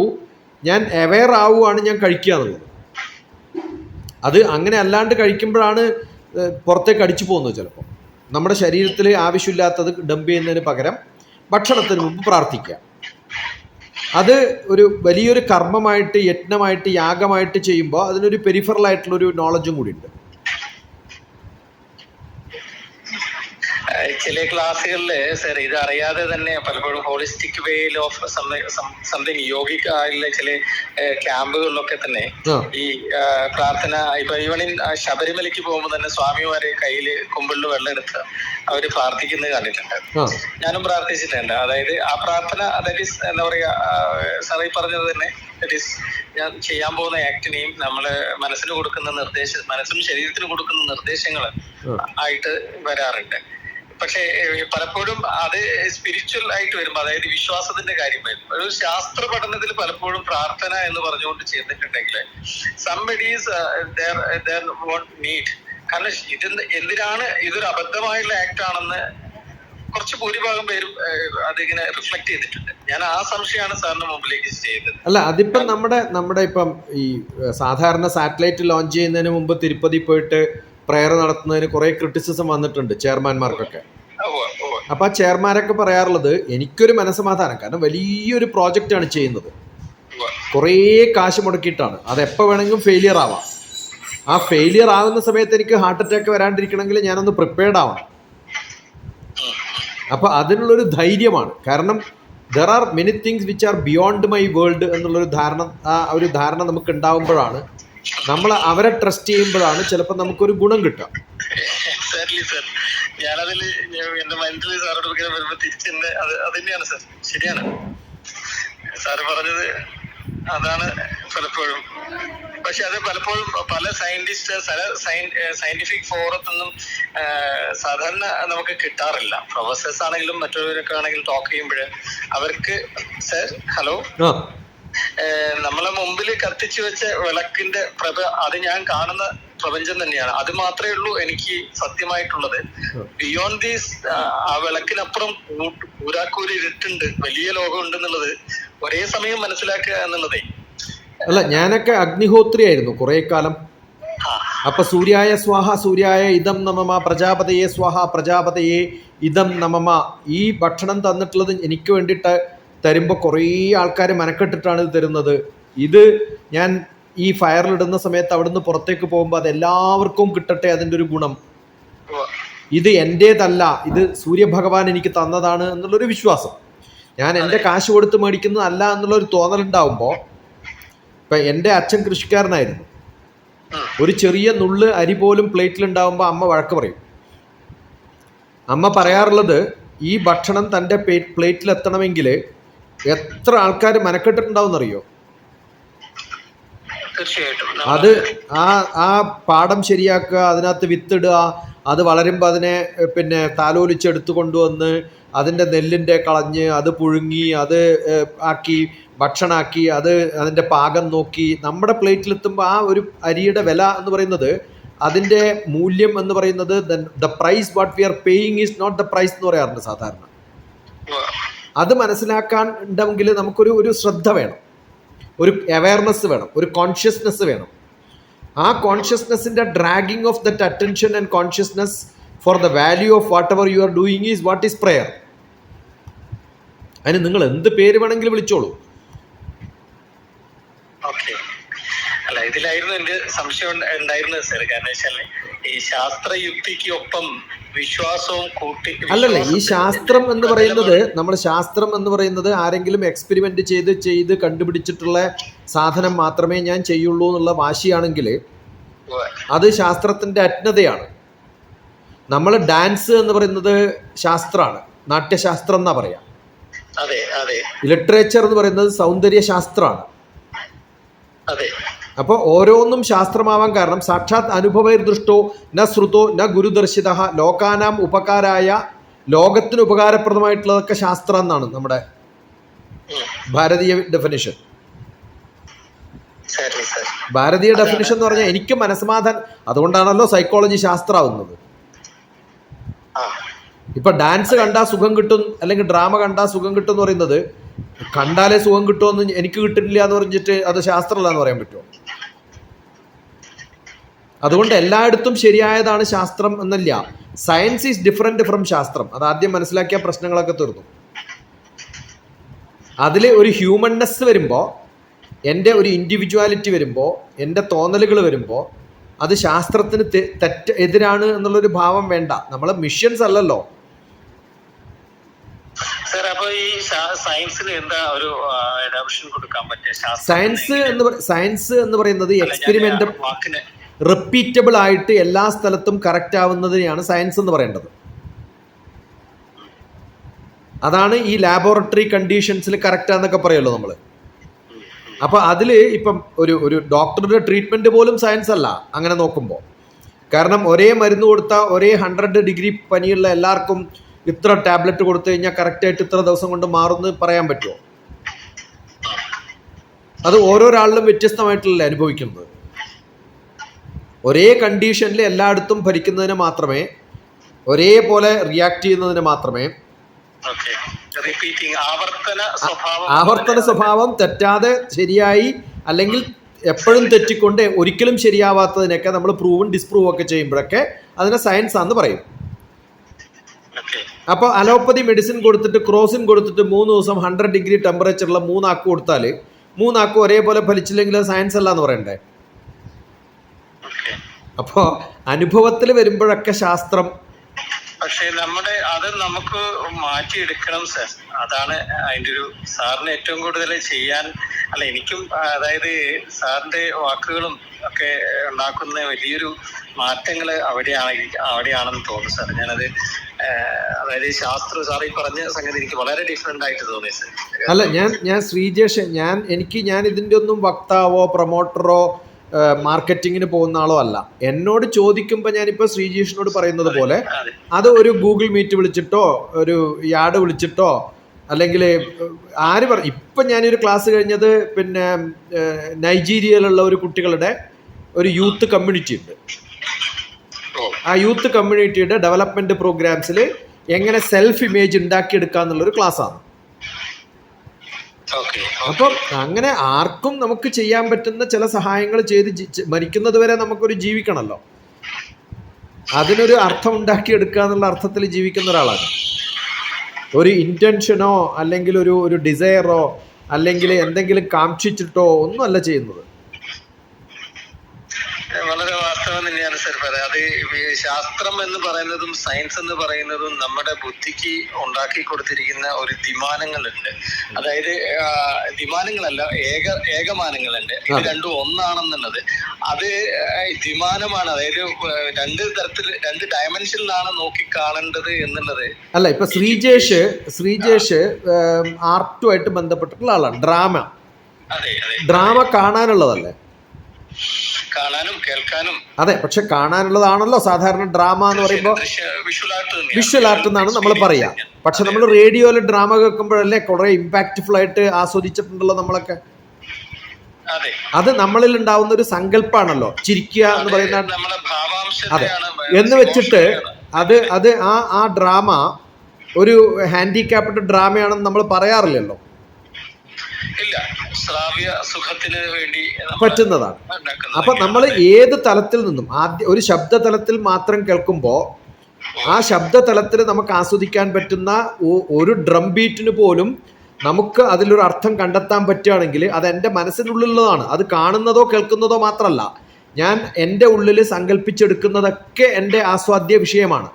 ഞാൻ അവെയർ ആവുകയാണ് ഞാൻ കഴിക്കുക എന്നുള്ളത്. അത് അങ്ങനെ അല്ലാണ്ട് കഴിക്കുമ്പോഴാണ് പുറത്തേക്ക് അടിച്ചു പോകുന്നത്. ചിലപ്പോൾ നമ്മുടെ ശരീരത്തിൽ ആവശ്യമില്ലാത്തത് ഡംപ് ചെയ്യുന്നതിന് പകരം ഭക്ഷണത്തിന് മുമ്പ് പ്രാർത്ഥിക്കുക. അത് ഒരു വലിയൊരു കർമ്മമായിട്ട്, യജ്ഞമായിട്ട്, യാഗമായിട്ട് ചെയ്യുമ്പോൾ അതിനൊരു പെരിഫറൽ ആയിട്ടുള്ളൊരു നോളജും കൂടി ഉണ്ട്. ചില ക്ലാസ്സുകളിൽ സർ ഇത് അറിയാതെ തന്നെ പലപ്പോഴും ഹോളിസ്റ്റിക് വേയിൽ ഓഫ് സംതിങ് യോഗിക് ആയുള്ള ചില ക്യാമ്പുകളിലൊക്കെ തന്നെ ഈ പ്രാർത്ഥന ഇപ്പൊ ഈവനിൻ ശബരിമലയ്ക്ക് പോകുമ്പോൾ തന്നെ സ്വാമിമാരെ കയ്യില് കുമ്പിളിൽ വെള്ളം എടുത്ത് അവര് പ്രാർത്ഥിക്കുന്നത് കണ്ടിട്ടുണ്ട്. ഞാനും പ്രാർത്ഥിച്ചിട്ടുണ്ട്. അതായത് ആ പ്രാർത്ഥന ദാറ്റ് ഈസ് എന്താ പറയാ, സാറി പറഞ്ഞത് തന്നെ ദാറ്റ് ഈസ് ഞാൻ ചെയ്യാൻ പോകുന്ന ആക്ടിനെയും നമ്മള് മനസ്സിന് കൊടുക്കുന്ന മനസ്സിനും ശരീരത്തിന് കൊടുക്കുന്ന നിർദ്ദേശങ്ങൾ ആയിട്ട് വരാറുണ്ട്. പക്ഷെ പലപ്പോഴും അത് സ്പിരിച്വൽ ആയിട്ട് വരുമ്പോൾ, അതായത് വിശ്വാസത്തിന്റെ കാര്യം വരും. ഒരു ശാസ്ത്ര പഠനത്തിൽ പലപ്പോഴും പ്രാർത്ഥന എന്ന് പറഞ്ഞുകൊണ്ട് ചെയ്തിട്ടുണ്ടെങ്കിൽ സംബഡീസ് നീഡ്, കാരണം എന്തിനാണ് ഇതൊരു അബദ്ധമായുള്ള ആക്ട് ആണെന്ന് കുറച്ച് ഭൂരിഭാഗം പേരും അതിങ്ങനെ റിഫ്ലക്ട് ചെയ്തിട്ടുണ്ട്. ഞാൻ ആ സംശയമാണ് സാറിന് മുമ്പിലേക്ക് ചെയ്തത്. അല്ല, അതിപ്പം നമ്മുടെ ഇപ്പം ഈ സാധാരണ സാറ്റലൈറ്റ് ലോഞ്ച് ചെയ്യുന്നതിന് മുമ്പ് തിരുപ്പതി പോയിട്ട് പ്രയർ നടത്തുന്നതിന് കുറേ ക്രിറ്റിസിസം വന്നിട്ടുണ്ട് ചെയർമാൻമാർക്കൊക്കെ. അപ്പം ആ ചെയർമാനൊക്കെ പറയാറുള്ളത് എനിക്കൊരു മനസ്സമാധാനം, കാരണം വലിയൊരു പ്രോജക്റ്റാണ് ചെയ്യുന്നത്, കുറേ കാശ് മുടക്കിയിട്ടാണ്, അത് എപ്പോൾ വേണമെങ്കിലും ഫെയിലിയർ ആവാം. ആ ഫെയിലിയർ ആകുന്ന സമയത്ത് എനിക്ക് ഹാർട്ട് അറ്റാക്ക് വരാണ്ടിരിക്കണമെങ്കിൽ ഞാനൊന്ന് പ്രിപ്പയർഡ് ആവണം. അപ്പം അതിനുള്ളൊരു ധൈര്യമാണ്. കാരണം there are many things which are beyond my world എന്നുള്ളൊരു ധാരണ, ആ ഒരു ധാരണ നമുക്ക് ഉണ്ടാവുമ്പോഴാണ്, നമ്മൾ അവരെ ട്രസ്റ്റ് ചെയ്യുമ്പോഴാണ് ചിലപ്പോൾ നമുക്കൊരു ഗുണം കിട്ടുക. ഞാനതിൽ എന്റെ മൈൻഡിൽ സാറോട് വരുമ്പോ തിരിച്ചെന്റെ അത് തന്നെയാണ് സാർ. ശരിയാണ് സാറ് പറഞ്ഞത്, അതാണ് പലപ്പോഴും. പക്ഷെ അത് പലപ്പോഴും പല സയന്റിഫിക് ഫോറത്തൊന്നും സാധാരണ നമുക്ക് കിട്ടാറില്ല. പ്രൊഫസേഴ്സ് ആണെങ്കിലും മറ്റുള്ളവരൊക്കെ ആണെങ്കിലും ടോക്ക് ചെയ്യുമ്പോൾ അവർക്ക് സർ ഹലോ, നമ്മളെ മുമ്പിൽ കത്തിച്ചു വെച്ച വിളക്കിന്റെ പ്രഭ, അത് ഞാൻ കാണുന്ന പ്രപഞ്ചം തന്നെയാണ്. അത് മാത്രമേ ഉള്ളൂ എനിക്ക് സത്യമായിട്ടുള്ളത്. ബിയോണ്ട് ദീസ്, ആ വിളക്കിനപ്പുറം ഊരാക്കൂരി ഇരുട്ടുണ്ട്, വലിയ ലോകം ഉണ്ടെന്നുള്ളത് ഒരേ സമയം മനസ്സിലാക്കുക എന്നുള്ളതേ. അല്ല, ഞാനൊക്കെ അഗ്നിഹോത്രി ആയിരുന്നു കുറെ കാലം. അപ്പൊ സൂര്യായ സ്വാഹ സൂര്യായ ഇദം നമമ, പ്രജാപതയെ സ്വാഹ പ്രജാപതയെ ഇദം നമമ, ഈ ഭക്ഷണം തന്നിട്ടുള്ളത് എനിക്ക് വേണ്ടിയിട്ട് തരുമ്പോൾ കുറേ ആൾക്കാർ മനക്കെട്ടിട്ടാണ് ഇത് തരുന്നത്. ഇത് ഞാൻ ഈ ഫയറിലിടുന്ന സമയത്ത് അവിടുന്ന് പുറത്തേക്ക് പോകുമ്പോൾ അത് എല്ലാവർക്കും കിട്ടട്ടെ, അതിൻ്റെ ഒരു ഗുണം. ഇത് എൻ്റേതല്ല, ഇത് സൂര്യഭഗവാൻ എനിക്ക് തന്നതാണ് എന്നുള്ളൊരു വിശ്വാസം. ഞാൻ എൻ്റെ കാശ് കൊടുത്ത് മേടിക്കുന്നതല്ല എന്നുള്ളൊരു തോന്നലുണ്ടാവുമ്പോൾ, ഇപ്പം എൻ്റെ അച്ഛൻ കൃഷിക്കാരനായിരുന്നു. ഒരു ചെറിയ നുള്ള് അരി പോലും പ്ലേറ്റിലുണ്ടാവുമ്പോൾ അമ്മ വഴക്ക് പറയും. അമ്മ പറയാറുള്ളത്, ഈ ഭക്ഷണം തൻ്റെ പ്ലേറ്റിലെത്തണമെങ്കിൽ എത്ര ആൾക്കാർ മനക്കെട്ടിട്ടുണ്ടാവുമെന്നറിയോ? അത് ആ പാടം ശരിയാക്കുക, അതിനകത്ത് വിത്തിടുക, അത് വളരുമ്പോൾ അതിനെ പിന്നെ താലോലിച്ചെടുത്ത് കൊണ്ടുവന്ന് അതിൻ്റെ നെല്ലിൻ്റെ കളഞ്ഞ് അത് പുഴുങ്ങി അത് ആക്കി ഭക്ഷണമാക്കി അത് അതിൻ്റെ പാകം നോക്കി നമ്മുടെ പ്ലേറ്റിലെത്തുമ്പോൾ ആ ഒരു അരിയുടെ വില എന്ന് പറയുന്നത്, അതിൻ്റെ മൂല്യം എന്ന് പറയുന്നത്, the price what we are paying is not the price എന്ന് പറയാറുണ്ട് സാധാരണ. അത് മനസ്സിലാക്കാൻ ഉണ്ടെങ്കിൽ നമുക്കൊരു ശ്രദ്ധ വേണം, ഒരു അവയർനെസ് വേണം, ഒരു കോൺഷ്യസ്നെസ് വേണം. ആ കോൺഷ്യസ്നെസ്സിൻ്റെ dragging of that attention and consciousness for the value of whatever you are doing is what is prayer. അതിന് നിങ്ങൾ എന്ത് പേര് വേണമെങ്കിലും വിളിച്ചോളൂ. അല്ല, ഇതിലായിരുന്നു എന്റെ സംശയം ഉണ്ടായിരുന്നത് സാർ. കാരണം വെച്ചാല് ഈ ശാസ്ത്രയുക്തിക്കൊപ്പം വിശ്വാസവും കൂട്ടി. അല്ലല്ല, ഈ ശാസ്ത്രം എന്ന് പറയുന്നത്, നമ്മൾ ശാസ്ത്രം എന്ന് പറയുന്നത് ആരെങ്കിലും എക്സ്പെരിമെന്റ് ചെയ്ത് കണ്ടുപിടിച്ചിട്ടുള്ള സാധനം മാത്രമേ ഞാൻ ചെയ്യുള്ളൂ എന്നുള്ള വാശിയാണെങ്കിൽ അത് ശാസ്ത്രത്തിന്റെ അജ്ഞതയാണ്. നമ്മൾ ഡാൻസ് എന്ന് പറയുന്നത് ശാസ്ത്രമാണ്, നാട്യശാസ്ത്രം എന്നാ പറയാ. അതെ അതെ. ലിറ്ററേച്ചർ എന്ന് പറയുന്നത് സൗന്ദര്യ ശാസ്ത്രമാണ്. അതെ. അപ്പോൾ ഓരോന്നും ശാസ്ത്രമാവാൻ കാരണം സാക്ഷാത് അനുഭവൈർദൃഷ്ടോ ന ശ്രുതോ ന ഗുരുദർശിത ലോകാനാം ഉപകാരായ, ലോകത്തിന് ഉപകാരപ്രദമായിട്ടുള്ളതൊക്കെ ശാസ്ത്രം എന്നാണ് നമ്മുടെ ഭാരതീയ ഡെഫിനിഷൻ. ഭാരതീയ ഡെഫിനിഷൻ എന്ന് പറഞ്ഞാൽ എനിക്ക് മനസ്സമാധാനം, അതുകൊണ്ടാണല്ലോ സൈക്കോളജി ശാസ്ത്രമാവുന്നത്. ഇപ്പൊ ഡാൻസ് കണ്ടാൽ സുഖം കിട്ടും അല്ലെങ്കിൽ ഡ്രാമ കണ്ടാൽ സുഖം കിട്ടും എന്ന് പറയുന്നത്, കണ്ടാലേ സുഖം കിട്ടുമെന്ന് എനിക്ക് കിട്ടില്ല എന്ന് പറഞ്ഞിട്ട് അത് ശാസ്ത്രമല്ല എന്ന് പറയാൻ പറ്റുമോ? അതുകൊണ്ട് എല്ലായിടത്തും ശരിയായതാണ് ശാസ്ത്രം എന്നല്ല. സയൻസ് ഈസ് ഡിഫറെന്റ് ഫ്രം ശാസ്ത്രം. അത് ആദ്യം മനസ്സിലാക്കിയ പ്രശ്നങ്ങളൊക്കെ തീർന്നു. അതിൽ ഒരു ഹ്യൂമൻനെസ് വരുമ്പോൾ, എൻ്റെ ഒരു ഇൻഡിവിജ്വാലിറ്റി വരുമ്പോൾ, എൻ്റെ തോന്നലുകൾ വരുമ്പോൾ അത് ശാസ്ത്രത്തിന് എതിരാണ് എന്നുള്ളൊരു ഭാവം വേണ്ട. നമ്മൾ മിഷ്യൻസ് അല്ലല്ലോ. സയൻസ് എന്ന് പറയുന്നത് എക്സ്പെരിമെന്റ് റിപ്പീറ്റബിൾ ആയിട്ട് എല്ലാ സ്ഥലത്തും കറക്റ്റ് ആവുന്നതിനെയാണ് സയൻസ് എന്ന് പറയേണ്ടത്. അതാണ് ഈ ലാബോറട്ടറി കണ്ടീഷൻസിൽ കറക്റ്റ് ആണെന്നൊക്കെ പറയുമല്ലോ നമ്മൾ. അപ്പൊ അതിൽ ഇപ്പം ഒരു ഡോക്ടറുടെ ട്രീറ്റ്മെന്റ് പോലും സയൻസ് അല്ല അങ്ങനെ നോക്കുമ്പോൾ. കാരണം ഒരേ മരുന്ന് കൊടുത്താൽ ഒരേ 100 ഡിഗ്രി പനിയുള്ള എല്ലാവർക്കും ഇത്ര ടാബ്ലറ്റ് കൊടുത്തു കഴിഞ്ഞാൽ കറക്റ്റായിട്ട് ഇത്ര ദിവസം കൊണ്ട് മാറുമെന്ന് പറയാൻ പറ്റുമോ? അത് ഓരോരാളിലും വ്യത്യസ്തമായിട്ടുള്ള അനുഭവിക്കുന്നത്. ഒരേ കണ്ടീഷനിൽ എല്ലായിടത്തും ഭരിക്കുന്നതിന് മാത്രമേ, ഒരേപോലെ റിയാക്ട് ചെയ്യുന്നതിന് മാത്രമേ, ആവർത്തന സ്വഭാവം തെറ്റാതെ ശരിയായി, അല്ലെങ്കിൽ എപ്പോഴും തെറ്റിക്കൊണ്ട് ഒരിക്കലും ശരിയാവാത്തതിനൊക്കെ നമ്മൾ പ്രൂവും ഡിസ്പ്രൂവും ഒക്കെ ചെയ്യുമ്പോഴൊക്കെ അതിനെ സയൻസ് ആണെന്ന് പറയും. അപ്പോൾ അലോപ്പതി മെഡിസിൻ കൊടുത്തിട്ട് ക്രോസിൻ കൊടുത്തിട്ട് 3 ദിവസം 100 ഡിഗ്രി ടെമ്പറേച്ചറുള്ള 3 ആക്ക് കൊടുത്താൽ 3 ആക്കും ഒരേപോലെ ഫലിച്ചില്ലെങ്കിൽ അത് സയൻസ് അല്ല എന്ന് പറയണ്ടേ? അപ്പോൾ അനുഭവത്തിൽ വരുമ്പോഴൊക്കെ ശാസ്ത്രം. പക്ഷെ അത് നമുക്ക് മാറ്റിയെടുക്കണം സാർ. അതാണ് അതിൻ്റെ ഒരു, സാറിന് ഏറ്റവും കൂടുതൽ ചെയ്യാൻ, അല്ല എനിക്കും, അതായത് സാറിന്റെ വാക്കുകളും ഒക്കെ ഉണ്ടാക്കുന്ന വലിയൊരു മാറ്റങ്ങൾ അവിടെയാണെന്ന് തോന്നുന്നു സാർ. ഞാനത് അതായത് സാർ ഈ പറഞ്ഞ സംഗതി എനിക്ക് വളരെ ഡിഫറെന്റ് ആയിട്ട് തോന്നി സാർ. അല്ല, ഞാൻ ശ്രീജേഷ്, ഞാൻ ഇതിന്റെ ഒന്നും വക്താവോ പ്രൊമോട്ടറോ മാർക്കറ്റിങ്ങിന് പോകുന്ന ആളോ അല്ല. എന്നോട് ചോദിക്കുമ്പോൾ ഞാനിപ്പോൾ ശ്രീജേഷിനോട് പറയുന്നത് പോലെ അത് ഒരു ഗൂഗിൾ മീറ്റ് വിളിച്ചിട്ടോ ഒരു യാർഡ് വിളിച്ചിട്ടോ അല്ലെങ്കിൽ ആര് ഇപ്പം ഞാനൊരു ക്ലാസ് കഴിഞ്ഞത് പിന്നെ നൈജീരിയയിലുള്ള ഒരു കുട്ടികളുടെ ഒരു യൂത്ത് കമ്മ്യൂണിറ്റി ഉണ്ട്. ആ യൂത്ത് കമ്മ്യൂണിറ്റിയുടെ ഡെവലപ്മെന്റ് പ്രോഗ്രാംസിൽ എങ്ങനെ സെൽഫ് ഇമേജ് ഉണ്ടാക്കിയെടുക്കുക എന്നുള്ളൊരു ക്ലാസ്സാണ്. അപ്പം അങ്ങനെ ആർക്കും നമുക്ക് ചെയ്യാൻ പറ്റുന്ന ചില സഹായങ്ങൾ ചെയ്ത് മരിക്കുന്നത് വരെ നമുക്കൊരു ജീവിക്കണമല്ലോ. അതിനൊരു അർത്ഥം ഉണ്ടാക്കിയെടുക്കുക എന്നുള്ള അർത്ഥത്തിൽ ജീവിക്കുന്ന ഒരാളാണ്. ഒരു ഇന്റൻഷനോ അല്ലെങ്കിൽ ഒരു ഡിസയറോ അല്ലെങ്കിൽ എന്തെങ്കിലും കാക്ഷിച്ചിട്ടോ ഒന്നും അല്ല ചെയ്യുന്നത്. വളരെ വാസ്തവം തന്നെയാണ് സാർ പറയാം. അത് ശാസ്ത്രം എന്ന് പറയുന്നതും സയൻസ് എന്ന് പറയുന്നതും നമ്മുടെ ബുദ്ധിക്ക് ഉണ്ടാക്കി കൊടുത്തിരിക്കുന്ന ഒരു ദ്വിമാനങ്ങളുണ്ട്. അതായത് ദ്വിമാനങ്ങളല്ല, ഏകമാനങ്ങളുണ്ട്. ഇത് രണ്ടും ഒന്നാണെന്നുള്ളത് അത് ദ്വിമാനമാണ്. അതായത് 2 തരത്തിൽ 2 ഡയമെൻഷനിലാണ് നോക്കി കാണേണ്ടത് എന്നുള്ളത്. അല്ല, ഇപ്പൊ ശ്രീജേഷ് ആർട്ടുമായിട്ട് ബന്ധപ്പെട്ടിട്ടുള്ള ആളാണ്. ഡ്രാമ കാണാനുള്ളതല്ലേ? കാണാനും കേൾക്കാനും. അതെ, പക്ഷെ കാണാനുള്ളതാണല്ലോ സാധാരണ ഡ്രാമ എന്ന് പറയുമ്പോൾ. വിഷ്വൽ ആർട്ട് എന്നാണ് നമ്മൾ പറയാ. പക്ഷെ നമ്മൾ റേഡിയോയിൽ ഡ്രാമ കേൾക്കുമ്പോഴല്ലേ കുറെ ഇമ്പാക്റ്റ്ഫുൾ ആയിട്ട് ആസ്വദിച്ചിട്ടുണ്ടല്ലോ നമ്മളൊക്കെ. അത് നമ്മളിൽ ഉണ്ടാവുന്ന ഒരു സങ്കല്പാണല്ലോ ചിരിക്കുക എന്ന് പറയുന്ന. അതെ, എന്ന് വെച്ചിട്ട് അത് ആ ഡ്രാമ ഒരു ഹാൻഡിക്യാപ്ഡ് ഡ്രാമയാണെന്ന് നമ്മൾ പറയാറില്ലല്ലോ. പറ്റുന്നതാണ്. അപ്പൊ നമ്മൾ ഏത് തലത്തിൽ നിന്നും ഒരു ശബ്ദതലത്തിൽ മാത്രം കേൾക്കുമ്പോൾ ആ ശബ്ദതലത്തിൽ നമുക്ക് ആസ്വദിക്കാൻ പറ്റുന്ന ഒരു ഡ്രം ബീറ്റിന് പോലും നമുക്ക് അതിലൊരു അർത്ഥം കണ്ടെത്താൻ പറ്റുകയാണെങ്കിൽ അത് എൻ്റെ മനസ്സിനുള്ളിലുള്ളതാണ്. അത് കാണുന്നതോ കേൾക്കുന്നതോ മാത്രമല്ല, ഞാൻ എൻ്റെ ഉള്ളിൽ സങ്കല്പിച്ചെടുക്കുന്നതൊക്കെ എൻ്റെ ആസ്വാദ്യ വിഷയമാണ്.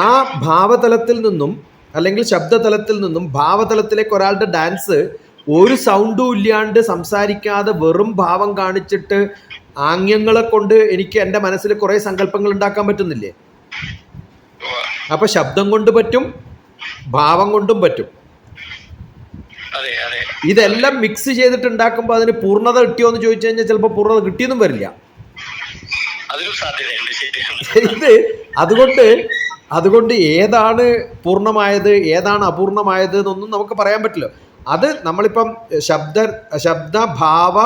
ആ ഭാവതലത്തിൽ നിന്നും അല്ലെങ്കിൽ ശബ്ദതലത്തിൽ നിന്നും ഭാവതലത്തിലേക്ക് ഒരാളുടെ ഡാൻസ് ഒരു സൗണ്ടും ഇല്ലാണ്ട് സംസാരിക്കാതെ വെറും ഭാവം കാണിച്ചിട്ട് ആംഗ്യങ്ങളെ കൊണ്ട് എനിക്ക് എൻ്റെ മനസ്സിൽ കുറേ സങ്കല്പങ്ങൾ ഉണ്ടാക്കാൻ പറ്റുന്നില്ലേ? അപ്പൊ ശബ്ദം കൊണ്ട് പറ്റും, ഭാവം കൊണ്ടും പറ്റും. ഇതെല്ലാം മിക്സ് ചെയ്തിട്ട് ഉണ്ടാക്കുമ്പോൾ അതിന് പൂർണ്ണത കിട്ടിയോ എന്ന് ചോദിച്ചു കഴിഞ്ഞാൽ ചിലപ്പോൾ പൂർണ്ണത കിട്ടിയെന്നും വരില്ല. ഇത് അതുകൊണ്ട് ഏതാണ് പൂർണ്ണമായത് ഏതാണ് അപൂർണമായത് എന്നൊന്നും നമുക്ക് പറയാൻ പറ്റില്ല. അത് നമ്മളിപ്പം ശബ്ദഭാവ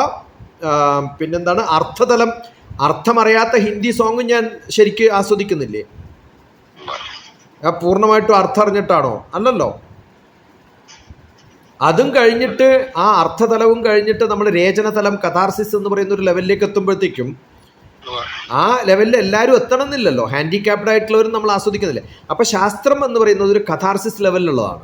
പിന്നെന്താണ് അർത്ഥതലം, അർത്ഥമറിയാത്ത ഹിന്ദി സോങ്ങും ഞാൻ ശരിക്ക് ആസ്വദിക്കുന്നില്ലേ? പൂർണ്ണമായിട്ടും അർത്ഥം അറിഞ്ഞിട്ടാണോ? അല്ലല്ലോ. അതും കഴിഞ്ഞിട്ട് ആ അർത്ഥതലവും കഴിഞ്ഞിട്ട് നമ്മൾ രചനതലം കഥാർസിസ് എന്ന് പറയുന്ന ഒരു ലെവലിലേക്ക് എത്തുമ്പോഴത്തേക്കും ആ ലെവലിൽ എല്ലാവരും എത്തണം എന്നില്ലല്ലോ. ഹാൻഡിക്യാപ്ഡ് ആയിട്ടുള്ളവരും നമ്മൾ ആസ്വദിക്കുന്നില്ല. അപ്പൊ ശാസ്ത്രം എന്ന് പറയുന്നത് ഒരു കഥാർസിസ് ലെവലിലുള്ളതാണ്.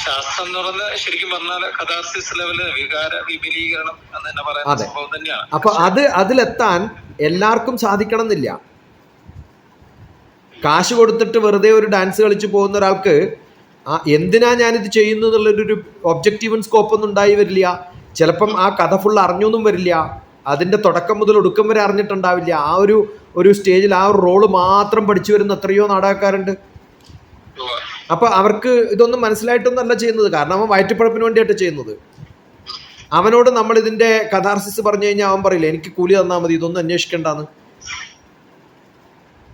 ശാസ്ത്രം എന്ന് പറഞ്ഞാൽ ശരിക്കും പറഞ്ഞാൽ കഥാർസിസ് ലെവല് വികാര വിപുലീകരണം എന്ന് തന്നെ പറയുന്ന സംഭവം തന്നെയാണ്. അപ്പൊ അതിലെത്താൻ എല്ലാവർക്കും സാധിക്കണം എന്നില്ല. കാശ് കൊടുത്തിട്ട് വെറുതെ ഒരു ഡാൻസ് കളിച്ച് പോകുന്ന ഒരാൾക്ക് എന്തിനാ ഞാനിത് ചെയ്യുന്നു എന്നുള്ളൊരു ഒബ്ജക്റ്റീവ് സ്കോപ്പ് ഒന്നും ഉണ്ടായി വരില്ല. ചിലപ്പം ആ കഥ ഫുൾ അറിഞ്ഞൊന്നും വരില്ല. അതിൻ്റെ തുടക്കം മുതൽ ഒടുക്കം വരെ അറിഞ്ഞിട്ടുണ്ടാവില്ല. ആ ഒരു സ്റ്റേജിൽ ആ ഒരു റോള് മാത്രം പഠിച്ചു വരുന്ന എത്രയോ നാടകക്കാരുണ്ട്. അപ്പൊ അവർക്ക് ഇതൊന്നും മനസ്സിലായിട്ടൊന്നല്ല ചെയ്യുന്നത്. കാരണം അവൻ വയറ്റിപ്പഴപ്പിന് വേണ്ടിയിട്ട് ചെയ്യുന്നത്. അവനോട് നമ്മൾ ഇതിന്റെ കഥാർസിസ് പറഞ്ഞു കഴിഞ്ഞാൽ അവൻ പറയില്ല എനിക്ക് കൂലി തന്നാൽ മതി, ഇതൊന്നും അന്വേഷിക്കേണ്ടെന്ന്.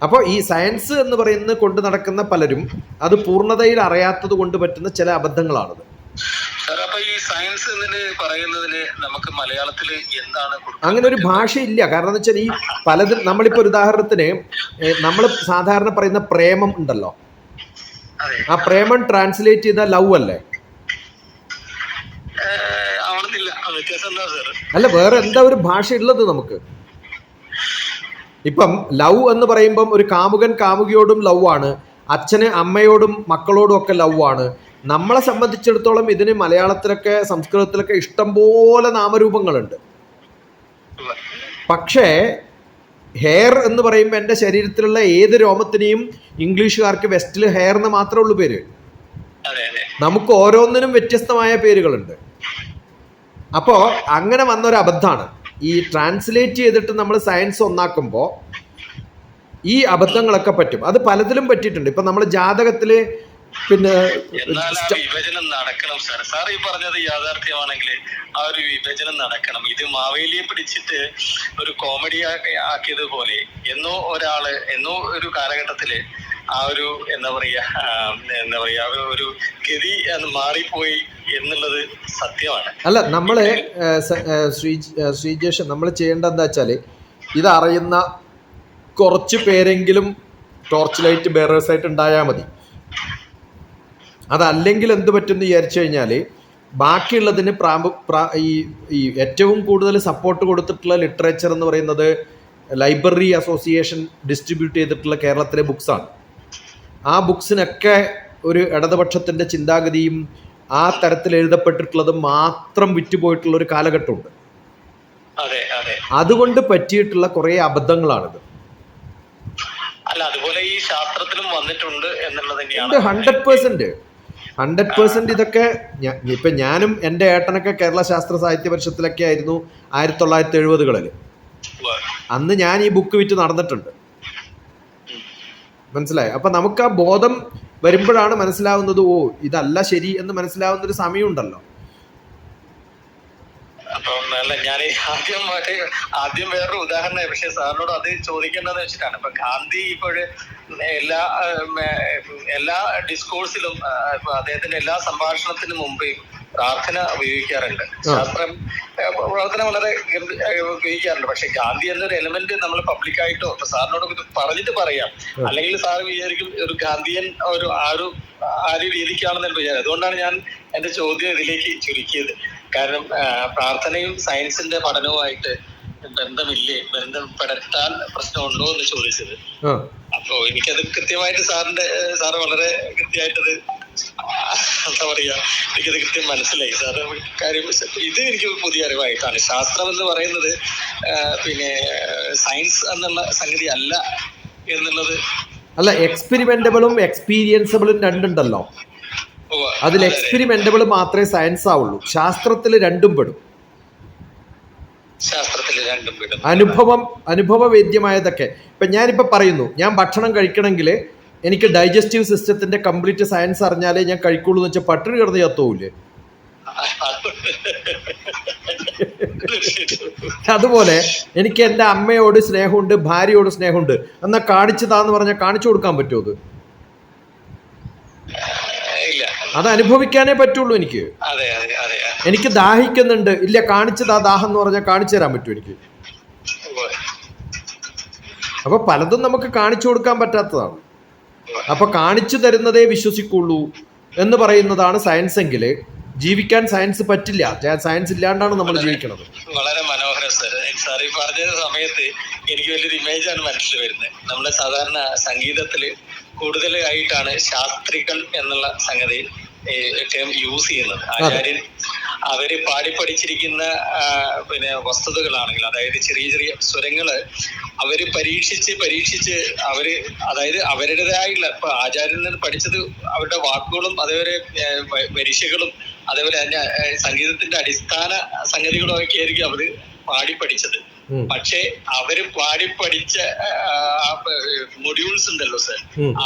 അപ്പോൾ ഈ സയൻസ് എന്ന് പറയുന്നത് കൊണ്ട് നടക്കുന്ന പലരും അത് പൂർണ്ണതയിൽ അറിയാത്തത് കൊണ്ട് പറ്റുന്ന ചില അബദ്ധങ്ങളാണത്. അങ്ങനെ ഒരു ഭാഷയില്ല. കാരണം എന്ന് വെച്ചാൽ ഈ പലതും നമ്മളിപ്പോ ഒരു ഉദാഹരണത്തിന് നമ്മൾ സാധാരണ പറയുന്ന പ്രേമം ഉണ്ടല്ലോ, ആ പ്രേമം ട്രാൻസ്ലേറ്റ് ചെയ്ത ലവ് അല്ലേ? അല്ല, വേറെ എന്താ ഒരു ഭാഷ ഉള്ളത് നമുക്ക്? ഇപ്പം ലവ് എന്ന് പറയുമ്പം ഒരു കാമുകൻ കാമുകിയോടും ലവ് ആണ്, അച്ഛന് അമ്മയോടും മക്കളോടും ഒക്കെ ലവ് ആണ്. നമ്മളെ സംബന്ധിച്ചിടത്തോളം ഇതിന് മലയാളത്തിലൊക്കെ സംസ്കൃതത്തിലൊക്കെ ഇഷ്ടംപോലെ നാമരൂപങ്ങളുണ്ട്. പക്ഷേ ഹെയർ എന്ന് പറയുമ്പോൾ എൻ്റെ ശരീരത്തിലുള്ള ഏത് രോമത്തിനെയും ഇംഗ്ലീഷുകാർക്ക് വെസ്റ്റിൽ ഹെയർ എന്ന് മാത്രമേ ഉള്ളൂ പേര്. നമുക്ക് ഓരോന്നിനും വ്യത്യസ്തമായ പേരുകളുണ്ട്. അപ്പോൾ അങ്ങനെ വന്നൊരു അബദ്ധമാണ് ഈ ട്രാൻസ്ലേറ്റ് ചെയ്തിട്ട് നമ്മൾ സയൻസ് ഒന്നാക്കുമ്പോൾ ഈ അബദ്ധങ്ങളൊക്കെ പറ്റും. അത് പലതിലും പറ്റിയിട്ടുണ്ട്. ഇപ്പം നമ്മൾ ജാതകത്തില് പിന്നെ വിഭജനം നടക്കണം. സാർ ഈ പറഞ്ഞത് യാഥാർത്ഥ്യമാണെങ്കിൽ ആ ഒരു വിഭജനം നടക്കണം. ഇത് മാവേലിയെ പിടിച്ചിട്ട് ഒരു കോമഡി ആക്കിയതുപോലെ എന്നോ ഒരു കാലഘട്ടത്തില് ആ ഒരു എന്താ പറയാ ഒരു ഗതി മാറിപ്പോയി എന്നുള്ളത് സത്യമാണ്. അല്ല, നമ്മള് ശ്രീജേഷ് നമ്മൾ ചെയ്യേണ്ടത് എന്താ വെച്ചാല് ഇതറിയുന്ന കുറച്ച് പേരെങ്കിലും ടോർച്ച് ലൈറ്റ് ബെയറേഴ്സ് ആയിട്ട് ഉണ്ടായാൽ മതി. അതല്ലെങ്കിൽ എന്ത് പറ്റുമെന്ന് വിചാരിച്ചു കഴിഞ്ഞാൽ ബാക്കിയുള്ളതിന് ഈ ഏറ്റവും കൂടുതൽ സപ്പോർട്ട് കൊടുത്തിട്ടുള്ള ലിറ്ററേച്ചർ എന്ന് പറയുന്നത് ലൈബ്രറി അസോസിയേഷൻ ഡിസ്ട്രിബ്യൂട്ട് ചെയ്തിട്ടുള്ള കേരളത്തിലെ ബുക്സാണ്. ആ ബുക്സിനൊക്കെ ഒരു ഇടതുപക്ഷത്തിൻ്റെ ചിന്താഗതിയും ആ തരത്തിൽ എഴുതപ്പെട്ടിട്ടുള്ളത് മാത്രം വിറ്റുപോയിട്ടുള്ള ഒരു കാലഘട്ടമുണ്ട്. അതുകൊണ്ട് പറ്റിയിട്ടുള്ള കുറേ അബദ്ധങ്ങളാണിത്. അല്ല, അതുപോലെ ഈ ശാസ്ത്രത്തിലും വന്നിട്ടുണ്ട് എന്നുള്ളത് 100% ഇതൊക്കെ ഇപ്പം ഞാനും എൻ്റെ ഏട്ടനൊക്കെ കേരള ശാസ്ത്ര സാഹിത്യ പരിഷത്തിലൊക്കെ ആയിരുന്നു 1970-കളിൽ. അന്ന് ഞാൻ ഈ ബുക്ക് വിറ്റ് നടന്നിട്ടുണ്ട്. മനസ്സിലായി? അപ്പം നമുക്ക് ആ ബോധം വരുമ്പോഴാണ് മനസ്സിലാവുന്നത്, ഓ ഇതല്ല ശരി എന്ന് മനസ്സിലാവുന്നൊരു സമയമുണ്ടല്ലോ. അപ്പം അല്ല, ഞാൻ ആദ്യം വേറൊരു ഉദാഹരണം, പക്ഷെ സാറിനോട് അത് ചോദിക്കേണ്ടതെന്ന് വെച്ചിട്ടാണ്. ഇപ്പൊ ഗാന്ധി ഇപ്പോഴ് എല്ലാ ഡിസ്കോഴ്സിലും അദ്ദേഹത്തിന്റെ എല്ലാ സംഭാഷണത്തിനും മുമ്പ് പ്രാർത്ഥന ഉപയോഗിക്കാറുണ്ട്. പ്രാർത്ഥന വളരെ ഉപയോഗിക്കാറുണ്ട്. പക്ഷെ ഗാന്ധി എന്നൊരു എലമെന്റ് നമ്മൾ പബ്ലിക്കായിട്ടോ സാറിനോട് പറഞ്ഞിട്ട് പറയാം, അല്ലെങ്കിൽ സാറ് വിചാരിക്കും ഒരു ഗാന്ധിയൻ ആ ഒരു രീതിക്കാണെന്ന് വിചാരിക്കും. അതുകൊണ്ടാണ് ഞാൻ എന്റെ ചോദ്യം ഇതിലേക്ക് ചുരുക്കിയത്. കാരണം പ്രാർത്ഥനയും സയൻസിന്റെ പഠനവുമായിട്ട് ബന്ധമില്ലേ, ബന്ധപ്പെടാൻ പ്രശ്നമുണ്ടോ എന്ന് ചോദിച്ചത്. അപ്പോ എനിക്കത് കൃത്യമായിട്ട് സാറ് വളരെ കൃത്യമായിട്ടത് എന്താ പറയാ, എനിക്കത് കൃത്യം മനസ്സിലായി സാറ് കാര്യം. ഇത് എനിക്ക് പുതിയ അറിവായിട്ടാണ്. ശാസ്ത്രം എന്ന് പറയുന്നത് പിന്നെ സയൻസ് എന്നുള്ള സംഗതി അല്ല എന്നുള്ളത്. അല്ല, എക്സ്പെരിമെന്റബിളും എക്സ്പീരിയൻസബിളും രണ്ടുണ്ടല്ലോ. അതിൽ എക്സ്പെരിമെന്റബിൾ മാത്രമേ സയൻസ് ആവുള്ളൂ. ശാസ്ത്രത്തിൽ രണ്ടും പെടും. അനുഭവവേദ്യമായതൊക്കെ. ഇപ്പം ഞാനിപ്പോൾ പറയുന്നു, ഞാൻ ഭക്ഷണം കഴിക്കണമെങ്കിൽ എനിക്ക് ഡൈജസ്റ്റീവ് സിസ്റ്റത്തിന്റെ കംപ്ലീറ്റ് സയൻസ് അറിഞ്ഞാലേ ഞാൻ കഴിക്കുള്ളൂ എന്ന് വെച്ചാൽ പട്ടിണി കിടന്ന് ചത്തോവില്ലേ? അതുപോലെ എനിക്ക് എൻ്റെ അമ്മയോട് സ്നേഹമുണ്ട്, ഭാര്യയോട് സ്നേഹമുണ്ട്, എന്നാൽ കാണിച്ചതാന്ന് പറഞ്ഞാൽ കാണിച്ചു കൊടുക്കാൻ പറ്റുമോ? അത് അനുഭവിക്കാനേ പറ്റുള്ളൂ. എനിക്ക് ദാഹിക്കുന്നുണ്ട്, ഇല്ല കാണിച്ചതാ ദാഹം എന്ന് പറഞ്ഞാൽ കാണിച്ചു തരാൻ പറ്റും എനിക്ക്. അപ്പൊ പലതും നമുക്ക് കാണിച്ചു കൊടുക്കാൻ പറ്റാത്തതാണ്. അപ്പൊ കാണിച്ചു തരുന്നതേ വിശ്വസിക്കുള്ളൂ എന്ന് പറയുന്നതാണ് സയൻസ് എങ്കിൽ ജീവിക്കാൻ സയൻസ് പറ്റില്ല. സയൻസ് ഇല്ലാണ്ടാണ് നമ്മൾ ജീവിക്കുന്നത്. വളരെ മനോഹരം സാർ ഈ പറഞ്ഞ സമയത്ത് എനിക്ക് വലിയൊരു ഇമേജാണ് മനസ്സിൽ വരുന്നത്. നമ്മുടെ സാധാരണ സംഗീതത്തില് കൂടുതലായിട്ടാണ് ശാസ്ത്രികൾ എന്നുള്ള സംഗതി ടേം യൂസ് ചെയ്യുന്നത്. ആചാര്യൻ അവര് പാടിപ്പടിച്ചിരിക്കുന്ന പിന്നെ വസ്തുതകളാണെങ്കിൽ, അതായത് ചെറിയ ചെറിയ സ്വരങ്ങള് അവര് പരീക്ഷിച്ച് അവര്, അതായത് അവരുടേതായുള്ള ഇപ്പൊ ആചാര്യൻ പഠിച്ചത് അവരുടെ വാക്കുകളും അതേപോലെ വരിശകളും അതേപോലെ തന്നെ സംഗീതത്തിന്റെ അടിസ്ഥാന സംഗതികളും ഒക്കെ ആയിരിക്കും അവര് പാടിപ്പടിച്ചത്. പക്ഷെ അവര് പാടിപ്പടിച്ച മൊഡ്യൂൾസ് ഉണ്ടല്ലോ സർ,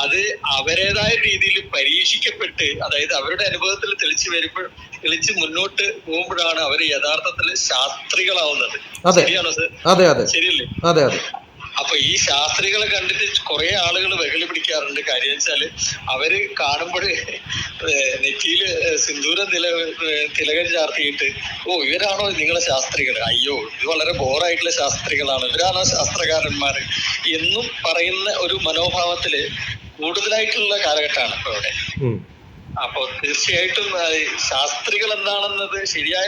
അത് അവരുടേതായ രീതിയിൽ പരീക്ഷിക്കപ്പെട്ട്, അതായത് അവരുടെ അനുഭവത്തിൽ തെളിച്ച് മുന്നോട്ട് പോകുമ്പോഴാണ് അവർ യഥാർത്ഥത്തിൽ ശാസ്ത്രികളാവുന്നത്. ശരിയാണോ സർ? ശരിയല്ലേ? അപ്പൊ ഈ ശാസ്ത്രികളെ കണ്ടിട്ട് കുറെ ആളുകൾ വെകളി പിടിക്കാറുണ്ട്. കാര്യം വെച്ചാല് അവര് കാണുമ്പോൾ നെറ്റിയില് സിന്ദൂരം തിലകം ചാർത്തിയിട്ട്, ഓ ഇവരാണോ നിങ്ങളെ ശാസ്ത്രികൾ, അയ്യോ ഇത് വളരെ ബോറായിട്ടുള്ള ശാസ്ത്രികളാണ്, ഇവരാണോ ശാസ്ത്രകാരന്മാര് എന്നും പറയുന്ന ഒരു മനോഭാവത്തില് കൂടുതലായിട്ടുള്ള കാലഘട്ടമാണ് ഇപ്പൊ ഇവിടെ. അപ്പൊ തീർച്ചയായിട്ടും ശാസ്ത്രികൾ എന്താണെന്നത് ശരിയായ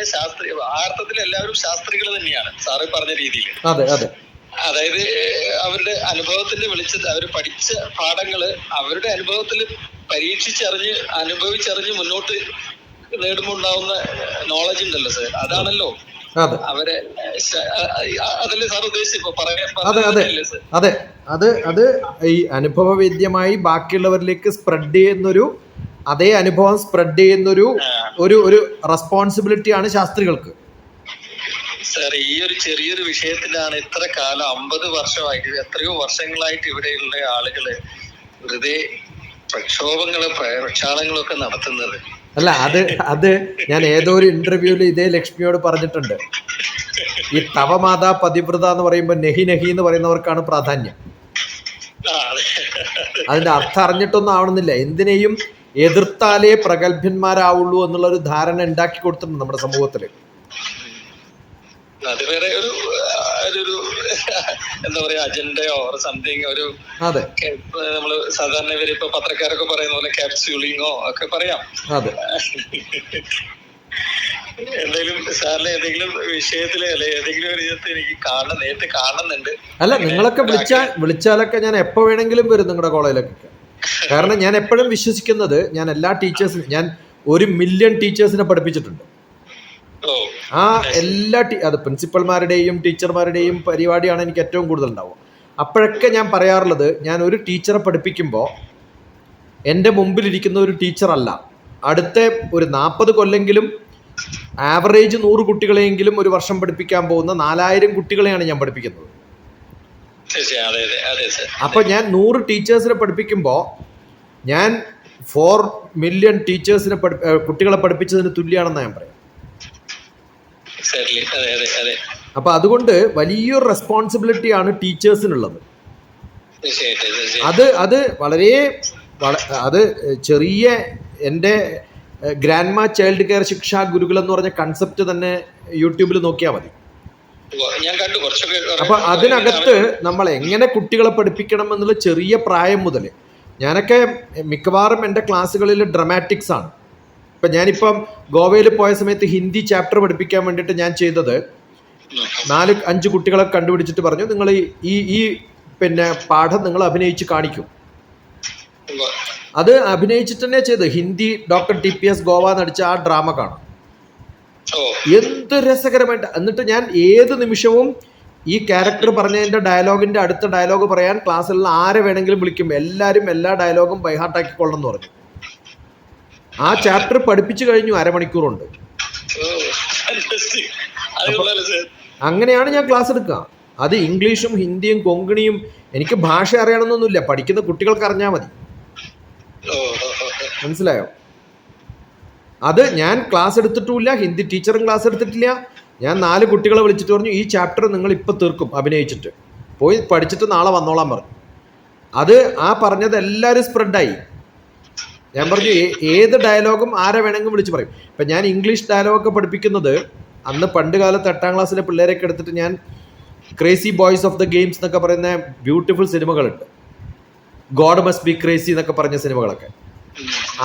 ആ അർത്ഥത്തിൽ എല്ലാവരും ശാസ്ത്രികൾ തന്നെയാണ് സാറ് പറഞ്ഞ രീതിയിൽ. അതായത് അവരുടെ അനുഭവത്തിന്റെ വെളിച്ചത്തിൽ അവർ പഠിച്ച പാഠങ്ങള് അവരുടെ അനുഭവത്തിൽ അനുഭവിച്ചറിഞ്ഞ് മുന്നോട്ട് നേടുമ്പോൾ ഉണ്ടാവുന്ന നോളജ് ഉണ്ടല്ലോ സർ, അതാണല്ലോ അവരെ അതല്ലേ സാർ ഉദ്ദേശിച്ചപ്പോ പറയാൻ. അത് ഈ അനുഭവവേദ്യമായി ബാക്കിയുള്ളവരിലേക്ക് സ്പ്രെഡ് ചെയ്യുന്നൊരു, അതേ അനുഭവം സ്പ്രെഡ് ചെയ്യുന്നൊരു ഒരു റെസ്പോൺസിബിലിറ്റിയാണ് ശാസ്ത്രികൾക്ക്. സാർ ഈ ഒരു ചെറിയൊരു വിഷയത്തിലാണ് ഇത്ര കാലം 50 വർഷമായിട്ട്, എത്രയോ വർഷങ്ങളായിട്ട് ഇവിടെയുള്ള ആളുകള് വെറുതെ പ്രക്ഷാളങ്ങളൊക്കെ നടത്തുന്നത്. അല്ല, അത് ഞാൻ ഏതോ ഒരു ഇന്റർവ്യൂല് ഇതേ ലക്ഷ്മിയോട് പറഞ്ഞിട്ടുണ്ട്. ഈ തവമാതാ പതിവ്രത എന്ന് പറയുമ്പോൾ നെഹി എന്ന് പറയുന്നവർക്കാണ് പ്രാധാന്യം. അതിന്റെ അർത്ഥം അറിഞ്ഞിട്ടൊന്നും ആവണമെന്നില്ല. എന്തിനേയും എതിർത്താലേ പ്രഗത്ഭന്മാരാവുള്ളൂ എന്നുള്ള ഒരു ധാരണ ഉണ്ടാക്കി കൊടുത്തിട്ടുണ്ട് നമ്മുടെ സമൂഹത്തില്. അത് വേറെ ഒരു എന്താ പറയാ അജണ്ടയോ സംതിങ്, ഒരു നമ്മള് സാധാരണ ഇവര് ഇപ്പൊ പത്രക്കാരൊക്കെ പറയുന്ന പോലെ ക്യാപ്സ്യൂളിങ്ങോ ഒക്കെ പറയാം. എന്തായാലും സാറിന് ഏതെങ്കിലും വിഷയത്തില് അല്ലെ ഏതെങ്കിലും ഒരു വിധത്തിൽ എനിക്ക് നേരിട്ട് കാണുന്നുണ്ട്. അല്ല, നിങ്ങളൊക്കെ വിളിച്ചാലൊക്കെ ഞാൻ എപ്പോ വേണമെങ്കിലും വരും നിങ്ങളുടെ കോളേജിലൊക്കെ. കാരണം ഞാൻ എപ്പോഴും വിശ്വസിക്കുന്നത്, ഞാൻ എല്ലാ ടീച്ചേഴ്സിനും, ഞാൻ 1 മില്യൺ ടീച്ചേഴ്സിനെ പഠിപ്പിച്ചിട്ടുണ്ട്. ആ എല്ലാ അത് പ്രിൻസിപ്പൽമാരുടെയും ടീച്ചർമാരുടെയും പരിപാടിയാണ് എനിക്ക് ഏറ്റവും കൂടുതൽ ഉണ്ടാവുക. അപ്പോഴൊക്കെ ഞാൻ പറയാറുള്ളത്, ഞാൻ ഒരു ടീച്ചറെ പഠിപ്പിക്കുമ്പോൾ എൻ്റെ മുമ്പിലിരിക്കുന്ന ഒരു ടീച്ചറല്ല, അടുത്ത ഒരു 40 കൊല്ലെങ്കിലും ആവറേജ് 100 കുട്ടികളെയെങ്കിലും ഒരു വർഷം പഠിപ്പിക്കാൻ പോകുന്ന 4000 കുട്ടികളെയാണ് ഞാൻ പഠിപ്പിക്കുന്നത്. അപ്പൊ ഞാൻ 100 ടീച്ചേഴ്സിനെ പഠിപ്പിക്കുമ്പോൾ ഞാൻ 4 മില്യൺ ടീച്ചേഴ്സിനെ കുട്ടികളെ പഠിപ്പിച്ചതിന് തുല്യമാണെന്ന് ഞാൻ പറയാം. അപ്പൊ അതുകൊണ്ട് വലിയൊരു റെസ്പോൺസിബിലിറ്റിയാണ് ടീച്ചേഴ്സിനുള്ളത്. അത് വളരെ അത് ചെറിയ എൻ്റെ ഗ്രാൻഡ് മാ ചൈൽഡ് കെയർ ശിക്ഷാ ഗുരുകുലം എന്ന് പറഞ്ഞ കൺസെപ്റ്റ് തന്നെ യൂട്യൂബിൽ നോക്കിയാൽ മതി. അപ്പൊ അതിനകത്ത് നമ്മൾ എങ്ങനെ കുട്ടികളെ പഠിപ്പിക്കണം എന്നുള്ള ചെറിയ പ്രായം മുതൽ, ഞാനൊക്കെ മിക്കവാറും എൻ്റെ ക്ലാസ്സുകളിൽ ഡ്രമാറ്റിക്സ് ആണ്. ഇപ്പം ഞാനിപ്പം ഗോവയിൽ പോയ സമയത്ത് ഹിന്ദി ചാപ്റ്റർ പഠിപ്പിക്കാൻ വേണ്ടിയിട്ട് ഞാൻ ചെയ്തത് 4-5 കുട്ടികളെ കണ്ടുപിടിച്ചിട്ട് പറഞ്ഞു, നിങ്ങൾ ഈ പിന്നെ പാഠം നിങ്ങൾ അഭിനയിച്ച് കാണിക്കും. അത് അഭിനയിച്ചിട്ട് തന്നെ ചെയ്ത് ഹിന്ദി ഡോക്ടർ TPS ഗോവ നടിച്ച ആ ഡ്രാമ കാണാം. എന്ത് രസകരമായിട്ട്. എന്നിട്ട് ഞാൻ ഏത് നിമിഷവും ഈ ക്യാരക്ടർ പറഞ്ഞതിന്റെ ഡയലോഗിന്റെ അടുത്ത ഡയലോഗ് പറയാൻ ക്ലാസ്സിലുള്ള ആരെ വേണമെങ്കിലും വിളിക്കും. എല്ലാവരും എല്ലാ ഡയലോഗും ബൈഹാർട്ടാക്കിക്കൊള്ളണം എന്ന് പറഞ്ഞു. ആ ചാപ്റ്റർ പഠിപ്പിച്ചു കഴിഞ്ഞു, അരമണിക്കൂറുണ്ട്. അങ്ങനെയാണ് ഞാൻ ക്ലാസ് എടുക്കുക. അത് ഇംഗ്ലീഷും ഹിന്ദിയും കൊങ്കണിയും. എനിക്ക് ഭാഷ അറിയണമെന്നൊന്നുമില്ല, പഠിക്കുന്ന കുട്ടികൾക്ക് അറിഞ്ഞാൽ മതി. മനസ്സിലായോ? അത് ഞാൻ ക്ലാസ് എടുത്തിട്ടുമില്ല, ഹിന്ദി ടീച്ചറും ക്ലാസ് എടുത്തിട്ടില്ല. ഞാൻ 4 കുട്ടികളെ വിളിച്ചിട്ട് പറഞ്ഞു, ഈ ചാപ്റ്റർ നിങ്ങൾ ഇപ്പം തീർക്കും അഭിനയിച്ചിട്ട്, പോയി പഠിച്ചിട്ട് നാളെ വന്നോളാൻ പറഞ്ഞു. അത് ആ പറഞ്ഞത് എല്ലാവരും സ്പ്രെഡായി. ഞാൻ പറഞ്ഞു ഏത് ഡയലോഗും ആരെ വേണമെങ്കിലും വിളിച്ച് പറയും. ഇപ്പം ഞാൻ ഇംഗ്ലീഷ് ഡയലോഗൊക്കെ പഠിപ്പിക്കുന്നത് അന്ന് പണ്ട് കാലത്ത് 8ാം ക്ലാസ്സിലെ പിള്ളേരൊക്കെ എടുത്തിട്ട് ഞാൻ crazy boys of the games എന്നൊക്കെ പറയുന്ന ബ്യൂട്ടിഫുൾ സിനിമകളുണ്ട്. ഗോഡ് മസ്റ്റ് ബി ക്രേസി എന്നൊക്കെ പറഞ്ഞ സിനിമകളൊക്കെ,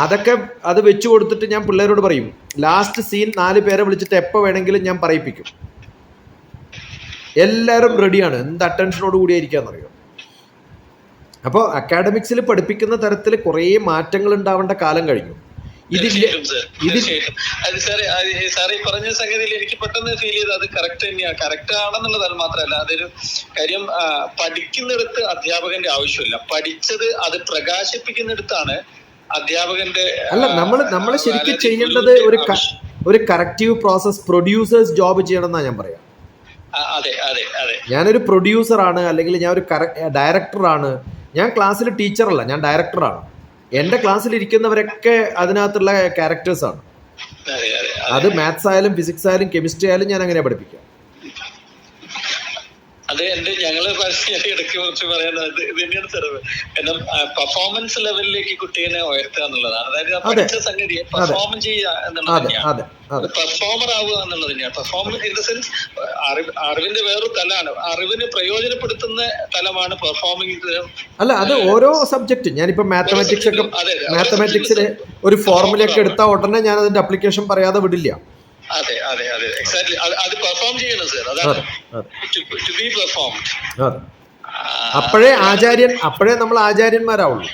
അതൊക്കെ അത് വെച്ച് കൊടുത്തിട്ട് ഞാൻ പിള്ളേരോട് പറയും, ലാസ്റ്റ് സീൻ 4 പേരെ വിളിച്ചിട്ട് എപ്പോൾ വേണമെങ്കിലും ഞാൻ പറയിപ്പിക്കും. എല്ലാവരും റെഡിയാണ്, എന്ത് അറ്റൻഷനോട് കൂടിയായിരിക്കാന്നറിയോ. അപ്പോൾ അക്കാഡമിക്സിൽ പഠിപ്പിക്കുന്ന തരത്തിൽ കുറേ മാറ്റങ്ങൾ ഉണ്ടാവേണ്ട കാലം കഴിഞ്ഞു. സാർ ഈ പറഞ്ഞ സംഗതിയിൽ എനിക്ക് പെട്ടെന്ന് ഫീൽ ചെയ്ത് അത് കറക്റ്റ് തന്നെയാണ്. കറക്റ്റ് ആണെന്നുള്ളത് മാത്രമല്ല, അതൊരു കാര്യം. പഠിക്കുന്നിടത്ത് അധ്യാപകന്റെ ആവശ്യമില്ല, പഠിച്ചത് അത് പ്രകാശിപ്പിക്കുന്നിടത്താണ് അധ്യാപകന്റെ. അല്ല, നമ്മൾ ശരിക്കും ചെയ്യേണ്ടത് ഒരു കറക്റ്റീവ് പ്രോസസ്, പ്രൊഡ്യൂസേഴ്സ് ജോബ് ചെയ്യണം എന്നാ ഞാൻ പറയാം. അതെ അതെ അതെ. ഞാനൊരു പ്രൊഡ്യൂസറാണ്, അല്ലെങ്കിൽ ഞാൻ ഒരു ഡയറക്ടറാണ്. ഞാൻ ക്ലാസ്സിൽ ടീച്ചറല്ല, ഞാൻ ഡയറക്ടറാണ്. എൻ്റെ ക്ലാസ്സിൽ ഇരിക്കുന്നവരൊക്കെ അതിനകത്തുള്ള ക്യാരക്ടേഴ്സാണ്. അത് മാത്സ് ആയാലും ഫിസിക്സ് ആയാലും കെമിസ്ട്രി ആയാലും ഞാൻ അങ്ങനെ പഠിപ്പിക്കാം. അത് ഞങ്ങള് ഇടയ്ക്ക് കുറിച്ച് പറയാനുള്ളത് ഇത് തന്നെയാണ് സാർ. കാരണം പെർഫോമൻസ് ലെവലിലേക്ക് കുട്ടീനെ ഉയർത്തുക എന്നുള്ളതാണ്. അതായത് പഠിച്ച സംഗതിയെ പെർഫോം ചെയ്യുക എന്നുള്ളത് തന്നെയാണ്, പെർഫോമർ ആവുക എന്നുള്ളത് തന്നെയാണ്. പെർഫോമൻസ് ഇൻ ദ സെൻസ് അറിവിന്റെ വേറൊരു തലമാണ്, അറിവിന് പ്രയോജനപ്പെടുത്തുന്ന തലമാണ് പെർഫോമിംഗ്. അല്ല, അത് ഓരോ സബ്ജക്റ്റ്. ഞാനിപ്പോ മാത്തമാറ്റിക്സിൽ ഒരു ഫോർമുലയൊക്കെ എടുത്താൽ ഉടനെ ഞാൻ അതിന്റെ അപ്ലിക്കേഷൻ പറയാതെ വിടില്ല. അതെ അതെ അതെ, എക്സാക്ട്ലി. അത് പെർഫോം ചെയ്യണം സാർ, അതാണ് ടു ബി പെർഫോംഡ്. അപ്പോഴേ നമ്മൾ ആചാര്യന്മാരാവുള്ളൂ.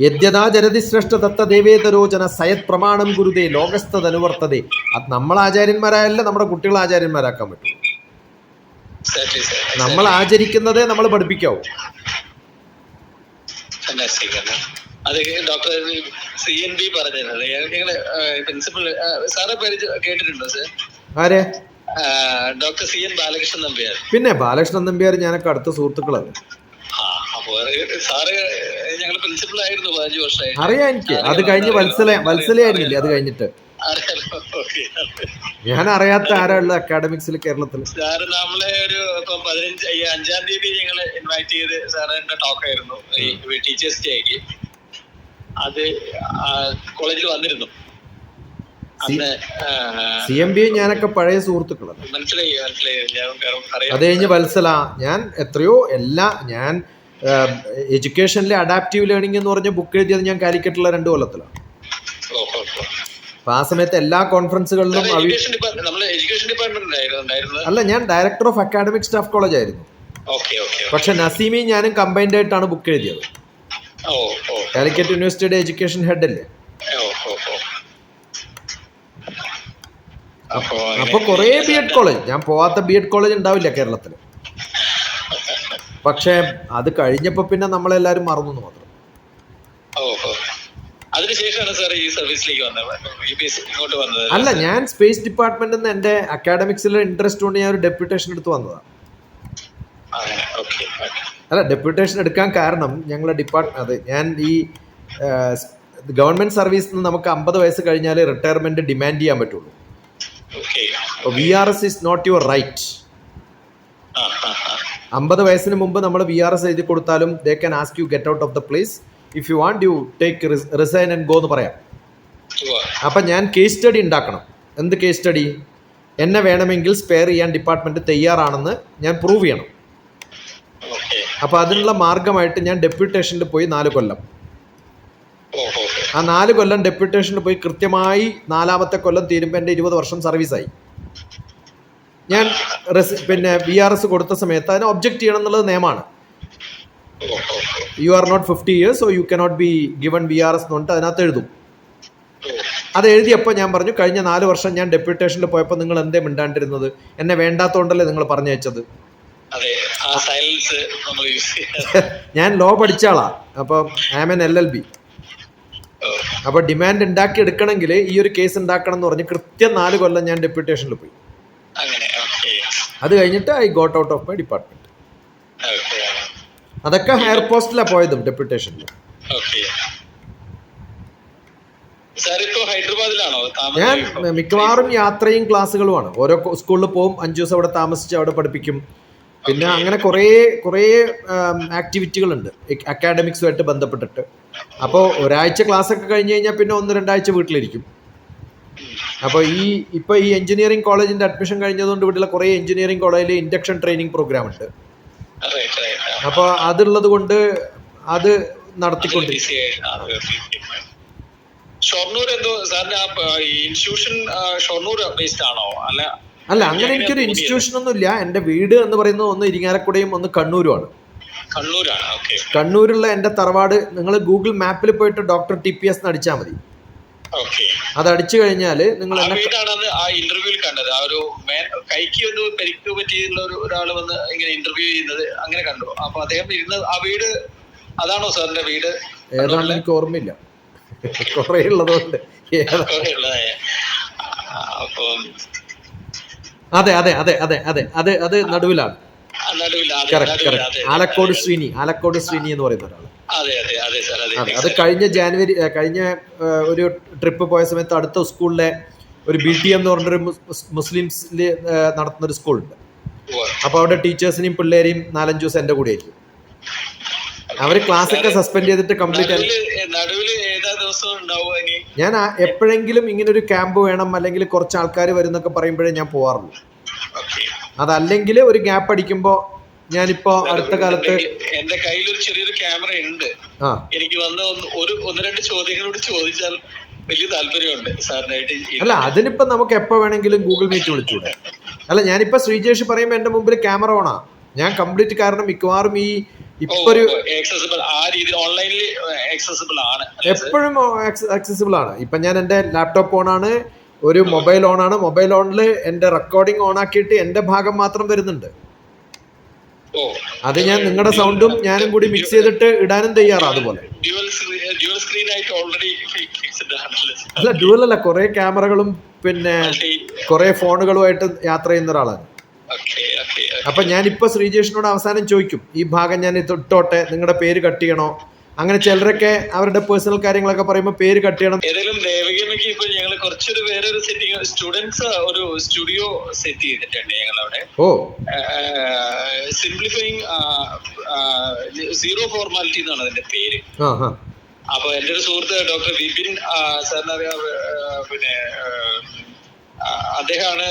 യദ്യഥാ ജരതി ശ്രേഷ്ഠ ദത്ത ദേവേതരോചന സയത് പ്രമാണം ഗുരുതേ ലോകസ്ഥതനുവർത്തതേ. അത് നമ്മൾ ആചാര്യന്മാരായല്ലേ നമ്മുടെ കുട്ടികളെ ആചാര്യന്മാരാക്കാൻ പറ്റും. നമ്മൾ ആചരിക്കുന്നതേ നമ്മൾ പഠിപ്പിക്കാവൂ. അത് ഡോക്ടർ CNB പറഞ്ഞത് ഞങ്ങള് പ്രിൻസിപ്പൽ സാറെ പേര് കേട്ടിട്ടുണ്ടോ സാർ? ആരെ? Doctor CN Balakrishnan Nambiar. പിന്നെ ബാലകൃഷ്ണൻ നമ്പ്യാർ ഞാനൊക്കെ അടുത്ത സുഹൃത്തുക്കളാണ്. സാറ് ഞങ്ങള് പ്രിൻസിപ്പൽ ആയിരുന്നു 15 വർഷമായി. അറിയാം എനിക്ക്. അത് കഴിഞ്ഞ് വത്സലയായിരുന്നില്ലേ അത് കഴിഞ്ഞിട്ട്? ഞാൻ അറിയാത്ത ആരാ ഉള്ളത് അക്കാഡമിക്സിൽ കേരളത്തിൽ? സാറ് നമ്മളെ ഒരു 5-ാം തീയതി ഞങ്ങള് ഇൻവൈറ്റ് ചെയ്ത് സാറിന്റെ ടോക്കായിരുന്നു ടീച്ചേഴ്സ് ഡേക്ക്. അത് കോളേജിൽ വന്നിരുന്നു. CMB ഞാനൊക്കെ പഴയ സുഹൃത്തുക്കളാണ്. മനസ്സിലായി. അത് കഴിഞ്ഞ് വത്സല, ഞാൻ എത്രയോ ഞാൻ എഡ്യൂക്കേഷനിലെ അഡാപ്റ്റീവ് ലേണിംഗ് എന്ന് പറഞ്ഞ ബുക്ക് എഴുതിയത് ഞാൻ കാലിക്കറ്റുള്ള 2 കൊല്ലത്തിലാണ്. അപ്പൊ ആ സമയത്ത് എല്ലാ കോൺഫറൻസുകളിലും അല്ല, ഞാൻ director of academic staff college ആയിരുന്നു. പക്ഷെ നസീമി ഞാനും കമ്പൈൻഡ് ആയിട്ടാണ് ബുക്ക് എഴുതിയത്. കാലിക്കറ്റ് യൂണിവേഴ്സിറ്റിയുടെ എഡ്യൂക്കേഷൻ ഹെഡ് അല്ലേ. അപ്പൊ കുറെ B.Ed കോളേജ്, ഞാൻ പോവാത്ത B.Ed കോളേജ് ഉണ്ടാവില്ല കേരളത്തിൽ. പക്ഷെ അത് കഴിഞ്ഞപ്പോ പിന്നെ നമ്മളെല്ലാരും മറന്നു മാത്രം. അല്ല, ഞാൻ സ്പേസ് ഡിപ്പാർട്ട്മെന്റിൽ നിന്ന് എന്റെ അക്കാഡമിക്സിലെ ഇൻട്രസ്റ്റ് കൊണ്ട് ഞാൻ ഒരു ഡെപ്യൂട്ടേഷൻ എടുത്ത് വന്നതാണ്. അല്ല, ഡെപ്യൂട്ടേഷൻ എടുക്കാൻ കാരണം ഞങ്ങളെ ഞാൻ ഈ ഗവൺമെന്റ് സർവീസിൽ നിന്ന് നമുക്ക് 50 വയസ്സ് കഴിഞ്ഞാൽ റിട്ടയർമെന്റ് ഡിമാൻഡ് ചെയ്യാൻ പറ്റുള്ളൂ. VRS is not your right. 50 വയസ്സിന് മുമ്പ് നമ്മൾ VRS എഴുതി കൊടുത്താലും they can ask you get out of the place. If you want you take resign and go എന്ന് പറയാം. അപ്പം ഞാൻ കേസ് സ്റ്റഡി ഉണ്ടാക്കണം. എന്ത് കേസ് സ്റ്റഡി? എന്നെ വേണമെങ്കിൽ സ്പെയർ ചെയ്യാൻ ഡിപ്പാർട്ട്മെന്റ് തയ്യാറാണെന്ന് ഞാൻ പ്രൂവ് ചെയ്യണം. അപ്പോൾ അതിനുള്ള മാർഗമായിട്ട് ഞാൻ ഡെപ്യൂട്ടേഷനിൽ പോയി 4 കൊല്ലം. ആ 4 കൊല്ലം ഡെപ്യൂട്ടേഷനിൽ പോയി കൃത്യമായി 4ാമത്തെ കൊല്ലം തീരുമ്പോൾ എൻ്റെ 20 വർഷം സർവീസായി. ഞാൻ പിന്നെ VRS കൊടുത്ത സമയത്ത് അതിനെ ഒബ്ജക്ട് ചെയ്യണം എന്നുള്ളത് നിയമമാണ്. You are not 50 years, so you cannot be given VRS എന്ന് പറഞ്ഞിട്ട് അതിനകത്ത് എഴുതും. അത് എഴുതിയപ്പോൾ ഞാൻ പറഞ്ഞു, കഴിഞ്ഞ 4 വർഷം ഞാൻ ഡെപ്യൂട്ടേഷനിൽ പോയപ്പോൾ നിങ്ങൾ എന്തേ മിണ്ടാണ്ടിരുന്നത്? എന്നെ വേണ്ടാത്തോണ്ടല്ലേ നിങ്ങൾ പറഞ്ഞയച്ചത്? ഞാൻ ലോ പഠിച്ച ആളാ, അപ്പൊ ആമൻ LLB. അപ്പൊ ഡിമാൻഡ് ഉണ്ടാക്കി എടുക്കണമെങ്കിൽ ഈ ഒരു കേസ് ഉണ്ടാക്കണം എന്ന് പറഞ്ഞ് കൃത്യം 4 കൊല്ലം ഞാൻ ഡെപ്യൂട്ടേഷനിൽ പോയി. അത് കഴിഞ്ഞിട്ട് I got out of my department. അതൊക്കെ ഹയർ പോസ്റ്റിലാണ് പോയതും ഡെപ്യൂട്ടേഷനിൽ. ഞാൻ മിക്കവാറും യാത്രയും ക്ലാസ്സുകളുമാണ്. ഓരോ സ്കൂളിൽ പോകും, 5 ദിവസം അവിടെ താമസിച്ച് അവിടെ പഠിപ്പിക്കും. പിന്നെ അങ്ങനെ കുറേ ആക്ടിവിറ്റികളുണ്ട് അക്കാഡമിക്സുമായിട്ട് ബന്ധപ്പെട്ടിട്ട്. അപ്പോൾ ഒരാഴ്ച ക്ലാസ് ഒക്കെ കഴിഞ്ഞ് കഴിഞ്ഞാൽ പിന്നെ 1-2 ആഴ്ച വീട്ടിലിരിക്കും. അപ്പോൾ ഈ എഞ്ചിനീയറിംഗ് കോളേജിന്റെ അഡ്മിഷൻ കഴിഞ്ഞതുകൊണ്ട് ഇവിടെയുള്ള കുറേ എഞ്ചിനീയറിംഗ് കോളേജിൽ ഇൻഡക്ഷൻ ട്രെയിനിങ് പ്രോഗ്രാം ഉണ്ട്. അപ്പോൾ അതുള്ളത് കൊണ്ട് അത് നടത്തിക്കൊണ്ടിരിക്കും. അല്ല, അങ്ങനെ എനിക്കൊരു ഇൻസ്റ്റിറ്റ്യൂഷൻ ഒന്നും ഇല്ല. എന്റെ വീട് എന്ന് പറയുന്നത് ഒന്ന് ഇരിങ്ങാലക്കുടയും ഒന്ന് കണ്ണൂരുമാണ്. കണ്ണൂരുള്ള എന്റെ തറവാട് നിങ്ങൾ ഗൂഗിൾ മാപ്പിൽ പോയിട്ട് ഡോക്ടർ TPS എന്ന് അടിച്ചാൽ മതി. അത് അടിച്ചു കഴിഞ്ഞാൽ നിങ്ങൾ ഇന്റർവ്യൂവിൽ കണ്ടത് ആ ഒരു കൈക്ക് ഒന്ന് പരിക്ക് പറ്റിയുള്ള ഒരാൾ വന്ന് ഇങ്ങനെ ഇന്റർവ്യൂ ചെയ്യുന്നത് അങ്ങനെ കണ്ടു. അപ്പൊ അദ്ദേഹം ഇരുന്ന ആ വീട് അതാണോ സാറിന്റെ വീട്? ഏതാണെന്ന് എനിക്ക് ഓർമ്മയില്ല, കുറെ ഉള്ളതുകൊണ്ട്. അതെ അതെ അതെ അതെ അതെ അതെ അത് നടുവിലാണ്. ആലക്കോട് ശ്രീനി എന്ന് പറയുന്ന ഒരാൾ. അത് കഴിഞ്ഞ ഒരു ട്രിപ്പ് പോയ സമയത്ത് അടുത്ത സ്കൂളിലെ ഒരു BTM എന്ന് പറഞ്ഞൊരു മുസ്ലിംസിൽ നടത്തുന്ന ഒരു സ്കൂളുണ്ട്. അപ്പൊ അവിടെ ടീച്ചേഴ്സിനെയും പിള്ളേരെയും 4-5 ദിവസം എന്റെ കൂടെ ആയിരിക്കും. അവര് ക്ലാസ് ഒക്കെ സസ്പെൻഡ് ചെയ്തിട്ട് കംപ്ലീറ്റ്. ഞാൻ എപ്പോഴെങ്കിലും ഇങ്ങനെ ഒരു ക്യാമ്പ് വേണം അല്ലെങ്കിൽ കുറച്ച് ആൾക്കാർ വരുന്നൊക്കെ പറയുമ്പോഴേ ഞാൻ പോവാറുള്ളൂ. അതല്ലെങ്കിൽ ഒരു ഗ്യാപ്പ് അടിക്കുമ്പോ ഞാനിപ്പോ അടുത്ത കാലത്ത് എന്റെ കയ്യിൽ ഒരു ചെറിയൊരു ക്യാമറ ഉണ്ട്. എനിക്ക് വന്ന് 1-2 ചോദ്യങ്ങളോട് ചോദിച്ചാൽ വലിയ താല്പര്യമുണ്ട് സാറിനായിട്ട്. അല്ല, അതിനിപ്പോ നമുക്ക് എപ്പോ വേണമെങ്കിലും ഗൂഗിൾ മീറ്റ് വിളിച്ചൂടെ? അല്ല, ഞാനിപ്പോ ശ്രീജേഷ് പറയുമ്പോ എന്റെ മുമ്പിൽ ക്യാമറ ഓണാ. ഞാൻ കംപ്ലീറ്റ്, കാരണം മിക്കവാറും എപ്പോഴും ആക്സസിബിൾ ആണ്. ഇപ്പൊ ഞാൻ എന്റെ ലാപ്ടോപ്പ് ഓണാണ്, ഒരു മൊബൈൽ ഓണാണ്. മൊബൈൽ ഓണിൽ എന്റെ റെക്കോർഡിംഗ് ഓൺ ആക്കിയിട്ട് എന്റെ ഭാഗം മാത്രം വരുന്നുണ്ട്. അത് ഞാൻ നിങ്ങളുടെ സൗണ്ടും ഞാനും കൂടി മിക്സ് ചെയ്തിട്ട് ഇടാനും തയ്യാറാണ്. അതുപോലെ അല്ല, ഡ്യുവൽ അല്ല, കുറെ ക്യാമറകളും പിന്നെ കുറെ ഫോണുകളുമായിട്ട് യാത്ര ചെയ്യുന്ന ഒരാളാണ്. അപ്പൊ ഞാനിപ്പോ ശ്രീജേഷിനോട് അവസാനം ചോദിക്കും, ഈ ഭാഗം ഞാൻ ഇട്ടോട്ടെ, നിങ്ങളുടെ പേര് കട്ട് ചെയ്യണോ? അങ്ങനെ ചിലരൊക്കെ അവരുടെ പേഴ്സണൽ കാര്യങ്ങളൊക്കെ പറയുമ്പോൾ പേര് കട്ട് ചെയ്യണം. ഏതായാലും ദേവികമ്മയ്ക്ക് ഇപ്പൊ ഞങ്ങൾ കുറച്ചൊരു വേറൊരു സെറ്റിംഗ് സ്റ്റുഡൻസ് ഒരു സ്റ്റുഡിയോ സെറ്റ് ചെയ്തിട്ടുണ്ട് ഞങ്ങളവിടെ. സിംപ്ലിഫൈങ് സീറോ ഫോർമാലിറ്റി എന്നാണ് അതിന്റെ പേര്. അപ്പൊ എന്റെ ഒരു സുഹൃത്ത് ഡോക്ടർ വിപിൻ സാറിനറിയാം, പിന്നെ അദ്ദേഹമാണ്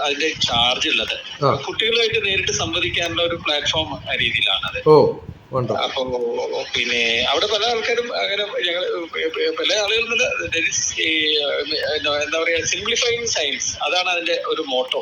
അതിന്റെ ചാർജ് ഉള്ളത്. കുട്ടികളുമായിട്ട് നേരിട്ട് സംവദിക്കാനുള്ള ഒരു പ്ലാറ്റ്ഫോം രീതിയിലാണ് അത്. അപ്പൊ പിന്നെ അവിടെ പല ആൾക്കാരും അങ്ങനെ ഞങ്ങൾ പല ആളുകളും എന്താ പറയാ, സിംപ്ലിഫൈങ് സയൻസ്, അതാണ് അതിന്റെ ഒരു മോട്ടോ.